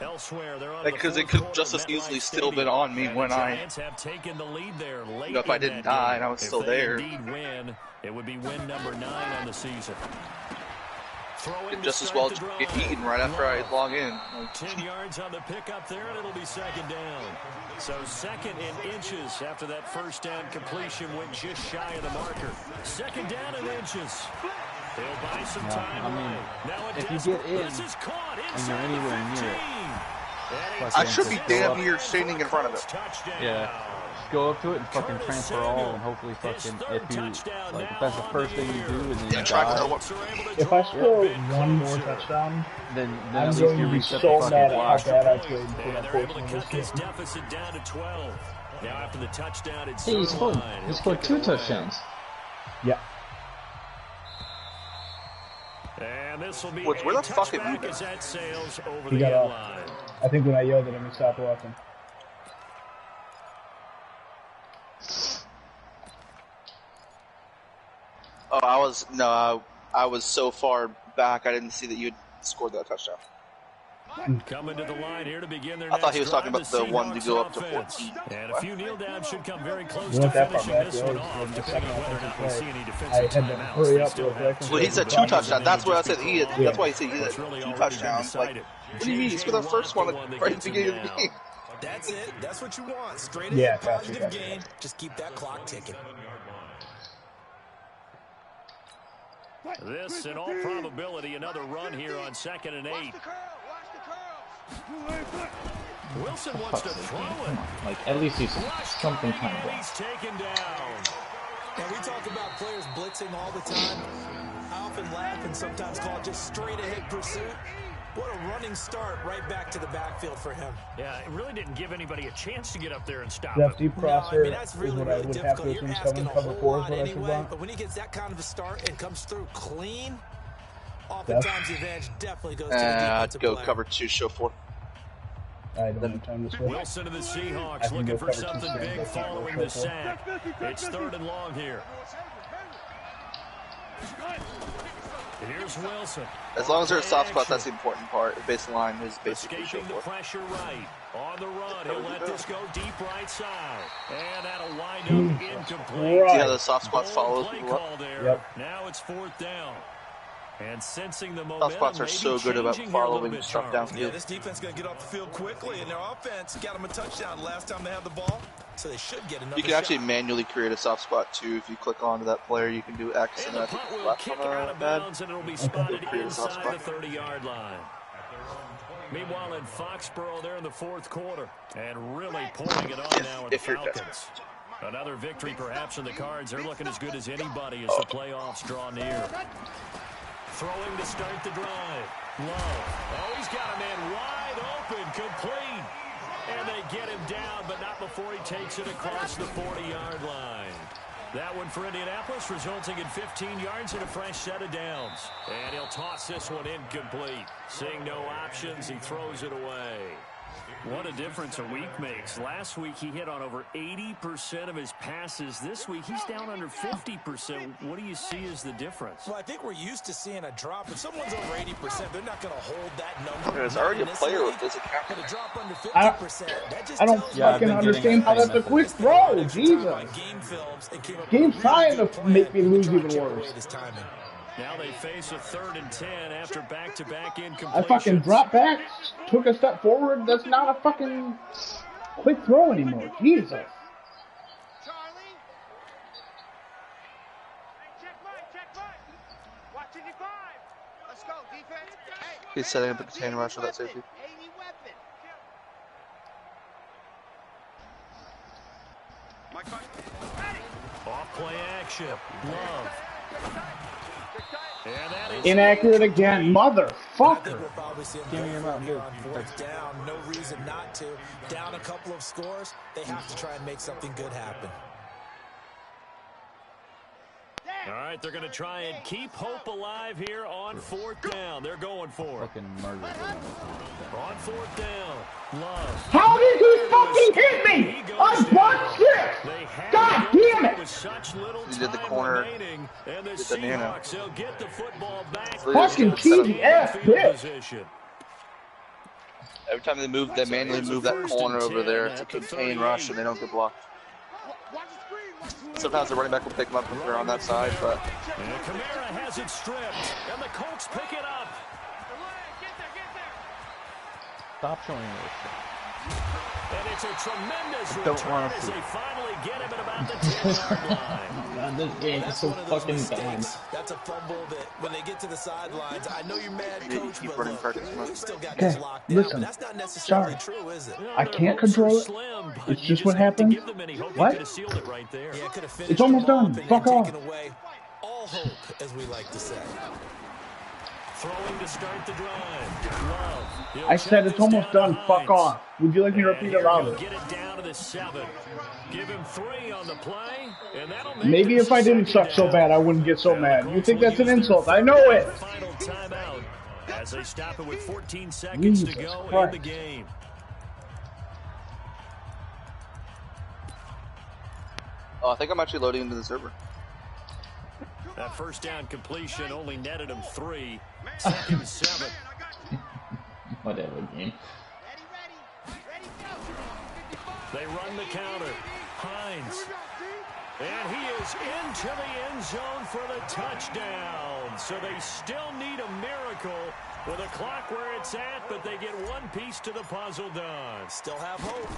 [SPEAKER 5] Elsewhere, they're on
[SPEAKER 1] because
[SPEAKER 5] the
[SPEAKER 1] it could
[SPEAKER 5] fourth
[SPEAKER 1] just
[SPEAKER 5] quarter
[SPEAKER 1] as easily
[SPEAKER 5] MetLife
[SPEAKER 1] still been
[SPEAKER 5] Stadium.
[SPEAKER 1] on me
[SPEAKER 5] And
[SPEAKER 1] when
[SPEAKER 5] the
[SPEAKER 1] I,
[SPEAKER 5] Giants have taken the lead there late
[SPEAKER 1] if I
[SPEAKER 5] in
[SPEAKER 1] didn't
[SPEAKER 5] that
[SPEAKER 1] die
[SPEAKER 5] game.
[SPEAKER 1] and I was
[SPEAKER 5] If
[SPEAKER 1] still
[SPEAKER 5] they
[SPEAKER 1] there.
[SPEAKER 5] indeed win, it would be win number 9 on the season. Throwing
[SPEAKER 1] could
[SPEAKER 5] to
[SPEAKER 1] just as
[SPEAKER 5] start
[SPEAKER 1] well
[SPEAKER 5] the
[SPEAKER 1] get
[SPEAKER 5] drive.
[SPEAKER 1] eaten right after I log in. Like,
[SPEAKER 5] 10 yards on the pickup there, and it'll be 2nd down. So 2nd and inches after that first down completion went just shy of the marker. 2nd down and inches. They'll buy some time.
[SPEAKER 2] I mean,
[SPEAKER 5] away. Now a
[SPEAKER 2] if you
[SPEAKER 5] desperate-
[SPEAKER 2] get in
[SPEAKER 5] this is caught
[SPEAKER 2] and
[SPEAKER 5] inside
[SPEAKER 2] you're anywhere
[SPEAKER 5] the
[SPEAKER 2] near it,
[SPEAKER 5] 15.
[SPEAKER 1] I should be
[SPEAKER 2] Just
[SPEAKER 1] damn
[SPEAKER 2] go up.
[SPEAKER 1] near standing in front of it.
[SPEAKER 5] Touchdown.
[SPEAKER 2] Yeah. Just go up to it and fucking transfer all, and hopefully fucking, if you, like, if that's the first thing you do and then you
[SPEAKER 1] try to
[SPEAKER 2] die,
[SPEAKER 1] what-
[SPEAKER 3] If I score one more touchdown,
[SPEAKER 2] then
[SPEAKER 3] I'm
[SPEAKER 2] at least
[SPEAKER 3] going
[SPEAKER 2] you
[SPEAKER 3] to be
[SPEAKER 2] reset
[SPEAKER 3] so
[SPEAKER 2] the
[SPEAKER 3] mad
[SPEAKER 2] fucking
[SPEAKER 3] at how
[SPEAKER 2] clock.
[SPEAKER 3] bad I played for
[SPEAKER 5] And
[SPEAKER 3] that
[SPEAKER 5] they're able
[SPEAKER 3] portion
[SPEAKER 5] to
[SPEAKER 3] of
[SPEAKER 5] cut
[SPEAKER 3] this
[SPEAKER 5] this
[SPEAKER 3] game.
[SPEAKER 5] deficit down to 12. Now after the touchdown, it's
[SPEAKER 7] Hey, he scored 2 touchdowns.
[SPEAKER 3] Yeah.
[SPEAKER 5] And this will be
[SPEAKER 1] Where the fuck have you
[SPEAKER 5] touchback
[SPEAKER 1] been?
[SPEAKER 5] as that sails over
[SPEAKER 3] He
[SPEAKER 5] the
[SPEAKER 3] got
[SPEAKER 5] end
[SPEAKER 3] off.
[SPEAKER 5] line.
[SPEAKER 3] I think when I yelled at him, he stopped walking.
[SPEAKER 1] Oh, I was so far back I didn't see that you had scored that touchdown.
[SPEAKER 5] Coming to the line here to begin their
[SPEAKER 1] I thought he
[SPEAKER 5] next
[SPEAKER 1] was talking
[SPEAKER 5] drive,
[SPEAKER 1] about the one to
[SPEAKER 5] Seahawks
[SPEAKER 1] go up to
[SPEAKER 5] offense.
[SPEAKER 1] 14.
[SPEAKER 5] And a few kneel downs should come very close
[SPEAKER 3] We
[SPEAKER 5] to
[SPEAKER 3] went that far
[SPEAKER 5] finishing
[SPEAKER 3] back.
[SPEAKER 5] this
[SPEAKER 3] We
[SPEAKER 5] one
[SPEAKER 3] always
[SPEAKER 5] off,
[SPEAKER 3] went the
[SPEAKER 5] depending on
[SPEAKER 3] second
[SPEAKER 5] whether or not we
[SPEAKER 3] offensive
[SPEAKER 5] see any
[SPEAKER 3] I
[SPEAKER 5] defensive
[SPEAKER 3] had to
[SPEAKER 5] timeouts.
[SPEAKER 3] hurry
[SPEAKER 5] They
[SPEAKER 3] up
[SPEAKER 5] still
[SPEAKER 3] real
[SPEAKER 5] have
[SPEAKER 3] quick.
[SPEAKER 1] Well, he said 2 touchdowns. That's what I said. That's why he said he had
[SPEAKER 5] It's really
[SPEAKER 1] 2
[SPEAKER 5] already been
[SPEAKER 1] touchdowns. Like,
[SPEAKER 5] decided.
[SPEAKER 1] what do you mean? He scored the first one right at the beginning of the game.
[SPEAKER 6] That's it. That's what you want. Straight
[SPEAKER 3] Yeah,
[SPEAKER 6] ahead,
[SPEAKER 3] gotcha,
[SPEAKER 6] positive
[SPEAKER 3] gotcha.
[SPEAKER 6] game. Just keep that clock ticking.
[SPEAKER 5] This, in all probability, another run here on 2nd and 8. Wilson wants to throw it.
[SPEAKER 7] Like, at least he's something kind of
[SPEAKER 5] And
[SPEAKER 7] wrong.
[SPEAKER 5] he's taken down.
[SPEAKER 6] And we talk about players blitzing all the time. I often laugh and sometimes call it just straight ahead pursuit. What a running start right back to the backfield for him.
[SPEAKER 5] Yeah, it really didn't give anybody a chance to get up there and stop
[SPEAKER 3] That
[SPEAKER 5] it.
[SPEAKER 3] deep
[SPEAKER 6] No, I
[SPEAKER 3] crosser
[SPEAKER 6] mean, that's
[SPEAKER 3] is
[SPEAKER 6] really,
[SPEAKER 3] what I
[SPEAKER 6] really
[SPEAKER 3] would have
[SPEAKER 6] difficult.
[SPEAKER 3] to
[SPEAKER 6] You're
[SPEAKER 3] assume
[SPEAKER 6] asking
[SPEAKER 3] coming.
[SPEAKER 6] a
[SPEAKER 3] Cover
[SPEAKER 6] whole
[SPEAKER 3] 4 is
[SPEAKER 6] lot
[SPEAKER 3] what I should
[SPEAKER 6] anyway,
[SPEAKER 3] want.
[SPEAKER 6] but when he gets that kind of a start and comes through clean, oftentimes the advantage definitely goes to the
[SPEAKER 1] I'd
[SPEAKER 6] defensive
[SPEAKER 1] go
[SPEAKER 6] player.
[SPEAKER 1] cover 2, show 4.
[SPEAKER 3] I don't have time to switch.
[SPEAKER 5] Wilson and the
[SPEAKER 3] I
[SPEAKER 5] Seahawks
[SPEAKER 3] can
[SPEAKER 5] looking
[SPEAKER 3] go
[SPEAKER 5] for
[SPEAKER 3] cover
[SPEAKER 5] something
[SPEAKER 3] 2
[SPEAKER 5] big
[SPEAKER 3] stands.
[SPEAKER 5] following the sack. It's 3rd and long here. Here's Wilson.
[SPEAKER 1] As long as there's a soft spot, that's the important part. Baseline is basically show
[SPEAKER 5] Escaping the
[SPEAKER 1] 4.
[SPEAKER 5] pressure right. On the run, he'll let this go deep right side. And that'll wind up incomplete.
[SPEAKER 1] See how the soft spots follow
[SPEAKER 5] Play
[SPEAKER 1] people up?
[SPEAKER 5] call there.
[SPEAKER 3] Yep.
[SPEAKER 5] Now it's 4th down. And sensing the
[SPEAKER 1] Soft
[SPEAKER 5] momentum,
[SPEAKER 1] spots are
[SPEAKER 5] maybe
[SPEAKER 1] so good about
[SPEAKER 5] changing here a little
[SPEAKER 1] following
[SPEAKER 5] bit,
[SPEAKER 1] stuff
[SPEAKER 5] Charles.
[SPEAKER 1] downfield.
[SPEAKER 6] Yeah, this defense is going to get off the field quickly, and their offense got them a touchdown last time they had the ball, so they should get another
[SPEAKER 1] You can
[SPEAKER 6] shot.
[SPEAKER 1] actually manually create a soft spot too. If you click onto that player, you can do X,
[SPEAKER 5] And
[SPEAKER 1] and
[SPEAKER 5] the
[SPEAKER 1] I think
[SPEAKER 5] punt
[SPEAKER 1] it's
[SPEAKER 5] will
[SPEAKER 1] left
[SPEAKER 5] kick
[SPEAKER 1] on
[SPEAKER 5] her out
[SPEAKER 1] the
[SPEAKER 5] of
[SPEAKER 1] pad.
[SPEAKER 5] bounds, and it'll be spotted
[SPEAKER 1] Create a soft
[SPEAKER 5] inside the
[SPEAKER 1] spot.
[SPEAKER 5] 30-yard line. Meanwhile, in Foxborough, they're in the fourth quarter, and really pouring it on now with the
[SPEAKER 1] If you're
[SPEAKER 5] Falcons. Another victory perhaps in the cards. They're looking as good as anybody as the playoffs draw near. Throwing to start the drive. Love. Oh, he's got a man wide open, complete. And they get him down, but not before he takes it across the 40-yard line. That one for Indianapolis, resulting in 15 yards and a fresh set of downs. And he'll toss this one incomplete. Seeing no options, he throws it away. What a difference a week makes. Last week he hit on over 80% of his passes. This week he's down under 50%. What do you see as the difference?
[SPEAKER 6] Well, I think we're used to seeing a drop. If someone's over 80%, they're not going to hold that number.
[SPEAKER 1] There's already a player with this
[SPEAKER 6] But
[SPEAKER 1] account.
[SPEAKER 6] a drop under
[SPEAKER 3] I
[SPEAKER 6] 50%, that just
[SPEAKER 3] I don't
[SPEAKER 6] tells
[SPEAKER 2] Yeah, I've
[SPEAKER 3] fucking
[SPEAKER 2] been getting
[SPEAKER 3] understand
[SPEAKER 2] the
[SPEAKER 3] how
[SPEAKER 2] same
[SPEAKER 3] that's a
[SPEAKER 2] message.
[SPEAKER 3] quick throw. Jesus.
[SPEAKER 6] Game films and came up
[SPEAKER 3] He's
[SPEAKER 6] with a
[SPEAKER 3] trying
[SPEAKER 6] really
[SPEAKER 3] to
[SPEAKER 6] good
[SPEAKER 3] make me
[SPEAKER 6] plan
[SPEAKER 3] lose
[SPEAKER 6] to try
[SPEAKER 3] even
[SPEAKER 6] and chip
[SPEAKER 3] worse.
[SPEAKER 6] away this timing.
[SPEAKER 5] Now they face a 3rd and 10 after back-to-back incompletions.
[SPEAKER 3] I fucking dropped back, took a step forward. That's not a fucking quick throw anymore. Jesus.
[SPEAKER 8] Charlie. Check right. Watching your 5. Let's go, defense. Hey,
[SPEAKER 1] He's setting up a container rush with that safety.
[SPEAKER 8] 80 weapon.
[SPEAKER 5] Off play action. Love. And that is
[SPEAKER 3] Inaccurate again,
[SPEAKER 6] I think
[SPEAKER 3] motherfucker.
[SPEAKER 6] we'll probably see them
[SPEAKER 2] Give me
[SPEAKER 6] go
[SPEAKER 2] your
[SPEAKER 6] for it
[SPEAKER 2] mouth,
[SPEAKER 6] here
[SPEAKER 2] dude.
[SPEAKER 6] on fourth down. No reason not to. Down a couple of scores, they have to try and make something good happen.
[SPEAKER 5] all right. They're going to try and keep hope alive here on 4th down. They're going for it.
[SPEAKER 2] Fucking murder.
[SPEAKER 5] On 4th down. Love.
[SPEAKER 3] How did he fucking hit me?
[SPEAKER 5] He goes
[SPEAKER 3] On
[SPEAKER 5] down.
[SPEAKER 3] butt shit.
[SPEAKER 5] They had
[SPEAKER 3] God
[SPEAKER 5] to go
[SPEAKER 3] damn it.
[SPEAKER 5] with such little
[SPEAKER 1] He did the
[SPEAKER 5] time
[SPEAKER 1] corner.
[SPEAKER 5] remaining, and the
[SPEAKER 1] Did the nano.
[SPEAKER 5] Seahawks, they'll get the football back.
[SPEAKER 3] Fucking cheesy ass
[SPEAKER 5] Field
[SPEAKER 3] bitch.
[SPEAKER 5] position.
[SPEAKER 1] Every time they move, they manually move that corner over there to contain rush, and they don't get blocked.
[SPEAKER 8] Watch the screen.
[SPEAKER 1] Sometimes the running back will pick them up if they're on that side, but
[SPEAKER 5] And Kamara has it stripped, and the Colts pick it up.
[SPEAKER 8] Get there.
[SPEAKER 2] Stop showing me this shit.
[SPEAKER 5] And it's a tremendous
[SPEAKER 2] Don't
[SPEAKER 5] return
[SPEAKER 2] want
[SPEAKER 5] as
[SPEAKER 2] to.
[SPEAKER 5] they finally get him at about the 10-yard line.
[SPEAKER 7] God, this game is
[SPEAKER 6] That's
[SPEAKER 7] so
[SPEAKER 6] one of those
[SPEAKER 7] fucking bad.
[SPEAKER 6] mistakes. That's a fumble that when they get to the sidelines, I know you're mad,
[SPEAKER 1] you
[SPEAKER 6] coach,
[SPEAKER 1] keep
[SPEAKER 6] but
[SPEAKER 1] running
[SPEAKER 6] look,
[SPEAKER 1] practice
[SPEAKER 6] we've
[SPEAKER 1] mode.
[SPEAKER 6] still got
[SPEAKER 3] Okay,
[SPEAKER 6] this locked down.
[SPEAKER 3] listen.
[SPEAKER 6] But that's not necessarily
[SPEAKER 3] Sorry.
[SPEAKER 6] true, is it?
[SPEAKER 5] Well,
[SPEAKER 3] I
[SPEAKER 5] their
[SPEAKER 3] can't
[SPEAKER 5] hopes are
[SPEAKER 3] control it.
[SPEAKER 5] slim, but
[SPEAKER 3] It's
[SPEAKER 5] you
[SPEAKER 3] just what
[SPEAKER 5] have to
[SPEAKER 3] happens.
[SPEAKER 5] give them any hope.
[SPEAKER 3] What?
[SPEAKER 5] You could have sealed it right there.
[SPEAKER 6] Yeah, could have finished
[SPEAKER 3] It's almost
[SPEAKER 6] them off
[SPEAKER 3] done.
[SPEAKER 6] and
[SPEAKER 3] Fuck off.
[SPEAKER 6] taken away all hope, as we like to say.
[SPEAKER 5] Throwing to start the drive. Love. He'll
[SPEAKER 3] I
[SPEAKER 5] check
[SPEAKER 3] said it's
[SPEAKER 5] this
[SPEAKER 3] almost
[SPEAKER 5] down
[SPEAKER 3] done.
[SPEAKER 5] to
[SPEAKER 3] Fuck
[SPEAKER 5] Hines.
[SPEAKER 3] off. Would you like me to
[SPEAKER 5] And
[SPEAKER 3] repeat
[SPEAKER 5] here
[SPEAKER 3] it louder?
[SPEAKER 5] he'll get it down to the 7. Give him 3 on the play, and that'll make
[SPEAKER 3] Maybe
[SPEAKER 5] this
[SPEAKER 3] if I didn't
[SPEAKER 5] second
[SPEAKER 3] suck so
[SPEAKER 5] down.
[SPEAKER 3] bad, I wouldn't get so
[SPEAKER 5] And the
[SPEAKER 3] mad. You
[SPEAKER 5] Colts
[SPEAKER 3] think
[SPEAKER 5] will
[SPEAKER 3] that's an
[SPEAKER 5] use their
[SPEAKER 3] insult? I know
[SPEAKER 5] final
[SPEAKER 3] it.
[SPEAKER 5] timeout as they stop it with 14 seconds
[SPEAKER 3] Jesus
[SPEAKER 5] to go in
[SPEAKER 3] Christ.
[SPEAKER 5] the game.
[SPEAKER 1] oh, I think I'm actually loading into the server.
[SPEAKER 5] That first down completion only netted him 3. 2nd and 7.
[SPEAKER 7] Whatever game.
[SPEAKER 8] Ready, go.
[SPEAKER 5] They run the counter. Hines. And he is into the end zone for the touchdown. So they still need a miracle with a clock where it's at, but they get one piece to the puzzle done.
[SPEAKER 6] Still have hope.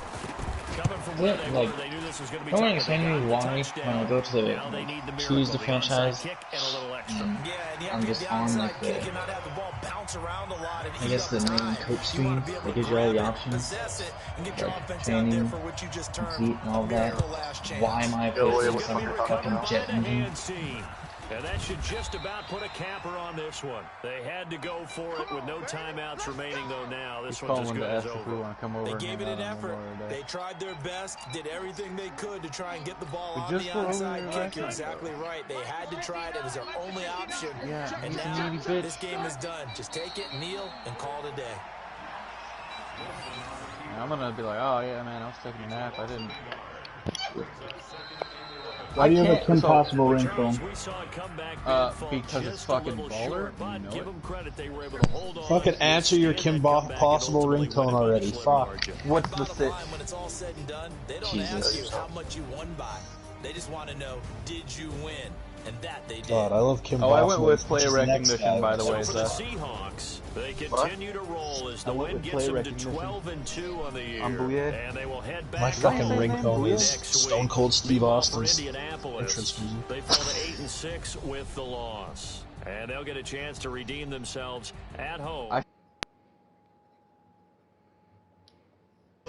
[SPEAKER 5] Coming from where
[SPEAKER 7] Yeah,
[SPEAKER 5] they
[SPEAKER 7] like,
[SPEAKER 5] were, they knew this was going to be
[SPEAKER 7] don't
[SPEAKER 5] tough.
[SPEAKER 7] understand
[SPEAKER 5] They
[SPEAKER 7] me
[SPEAKER 5] got the
[SPEAKER 7] why
[SPEAKER 5] touchdown.
[SPEAKER 7] when I go to
[SPEAKER 5] Now they need the
[SPEAKER 7] choose the
[SPEAKER 5] miracle,
[SPEAKER 7] franchise,
[SPEAKER 5] onside kick and a little extra.
[SPEAKER 6] Yeah, and you
[SPEAKER 7] I'm
[SPEAKER 6] have to
[SPEAKER 7] just
[SPEAKER 6] get the
[SPEAKER 7] on,
[SPEAKER 6] onside
[SPEAKER 7] like,
[SPEAKER 6] kick
[SPEAKER 7] the-
[SPEAKER 6] and not have the ball bounce around a lot and
[SPEAKER 7] I
[SPEAKER 6] eat
[SPEAKER 7] guess
[SPEAKER 6] up
[SPEAKER 7] the main
[SPEAKER 6] time.
[SPEAKER 7] coach
[SPEAKER 6] You wanna
[SPEAKER 7] screen
[SPEAKER 6] be able
[SPEAKER 7] that
[SPEAKER 6] to
[SPEAKER 7] gives you all the
[SPEAKER 6] grab it,
[SPEAKER 7] options,
[SPEAKER 6] possess it, and get your
[SPEAKER 7] like
[SPEAKER 6] offense out
[SPEAKER 7] training,
[SPEAKER 6] there for what you just termed
[SPEAKER 7] complete, and all
[SPEAKER 6] a
[SPEAKER 7] that.
[SPEAKER 6] miracle last chance.
[SPEAKER 7] Why am I
[SPEAKER 1] Go away
[SPEAKER 7] facing
[SPEAKER 1] with
[SPEAKER 7] some
[SPEAKER 1] fucking
[SPEAKER 7] fucking
[SPEAKER 5] By
[SPEAKER 7] jet
[SPEAKER 5] the
[SPEAKER 7] engine?
[SPEAKER 5] hand team. And that should just about put a capper on this one. They had to go for it with no timeouts remaining, though. Now this
[SPEAKER 2] He's
[SPEAKER 5] one's as
[SPEAKER 2] calling
[SPEAKER 5] good
[SPEAKER 2] to
[SPEAKER 5] as
[SPEAKER 2] ask if we
[SPEAKER 5] over.
[SPEAKER 2] want to come over
[SPEAKER 6] They
[SPEAKER 2] and
[SPEAKER 6] gave it
[SPEAKER 2] hang
[SPEAKER 6] an
[SPEAKER 2] out on
[SPEAKER 6] effort.
[SPEAKER 2] Memorial
[SPEAKER 6] They
[SPEAKER 2] Day.
[SPEAKER 6] tried their best, did everything they could to try and get the ball
[SPEAKER 2] We
[SPEAKER 6] on
[SPEAKER 2] just
[SPEAKER 6] the
[SPEAKER 2] went over
[SPEAKER 6] onside
[SPEAKER 2] there
[SPEAKER 6] kick.
[SPEAKER 2] last
[SPEAKER 6] You're
[SPEAKER 2] night,
[SPEAKER 6] exactly right. They had to try it. It was their only option.
[SPEAKER 2] Yeah,
[SPEAKER 6] and
[SPEAKER 2] he's a
[SPEAKER 6] now
[SPEAKER 2] needy bitch.
[SPEAKER 6] this game is done. Just take it, kneel, and call it a day.
[SPEAKER 2] I'm gonna be like, oh yeah, man, I was taking a nap. I didn't.
[SPEAKER 3] Why do you have a
[SPEAKER 2] can't-
[SPEAKER 3] Kim
[SPEAKER 2] so-
[SPEAKER 3] Possible
[SPEAKER 5] Charles,
[SPEAKER 3] ringtone?
[SPEAKER 5] we saw it come back being fall
[SPEAKER 2] because it's
[SPEAKER 5] just a
[SPEAKER 2] fucking
[SPEAKER 5] little
[SPEAKER 2] baller,
[SPEAKER 5] short, but
[SPEAKER 2] you know
[SPEAKER 5] give
[SPEAKER 2] it.
[SPEAKER 5] them credit, they were able to hold on.
[SPEAKER 9] Fucking answer your
[SPEAKER 5] withstand
[SPEAKER 9] Kim
[SPEAKER 5] that comeback, and
[SPEAKER 9] Possible
[SPEAKER 5] ultimately
[SPEAKER 9] ringtone
[SPEAKER 5] win it by a
[SPEAKER 9] already.
[SPEAKER 5] slim
[SPEAKER 9] Fuck.
[SPEAKER 5] margin.
[SPEAKER 2] What's the
[SPEAKER 6] Bottom
[SPEAKER 2] sit?
[SPEAKER 6] line, when it's all said and done, they don't
[SPEAKER 7] Jesus.
[SPEAKER 6] ask you how much you won by. They just want to know, did you win? and that they did.
[SPEAKER 9] God, I love Kim.
[SPEAKER 2] Oh, I went
[SPEAKER 9] Boswell,
[SPEAKER 2] with play
[SPEAKER 9] which is the next
[SPEAKER 2] recognition,
[SPEAKER 9] guy.
[SPEAKER 2] by the way,
[SPEAKER 5] So for the
[SPEAKER 2] Seth.
[SPEAKER 5] Seahawks, they continue to roll as the
[SPEAKER 10] I went
[SPEAKER 5] win
[SPEAKER 10] with
[SPEAKER 5] gets
[SPEAKER 10] play
[SPEAKER 5] them to
[SPEAKER 10] recognition.
[SPEAKER 5] 12-2 on the year.
[SPEAKER 10] I'm Bouye.
[SPEAKER 5] And they will head back
[SPEAKER 9] My
[SPEAKER 5] to
[SPEAKER 9] fucking
[SPEAKER 5] home
[SPEAKER 9] ringtone is
[SPEAKER 5] next
[SPEAKER 9] Stone
[SPEAKER 5] week.
[SPEAKER 9] Cold Steve
[SPEAKER 5] Meanwhile, for
[SPEAKER 9] Austin's
[SPEAKER 5] Indianapolis,
[SPEAKER 9] entrance music.
[SPEAKER 5] they fall to 8-6 with the loss. And they'll get a chance to redeem themselves at home.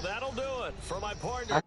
[SPEAKER 5] That'll do it for my partner.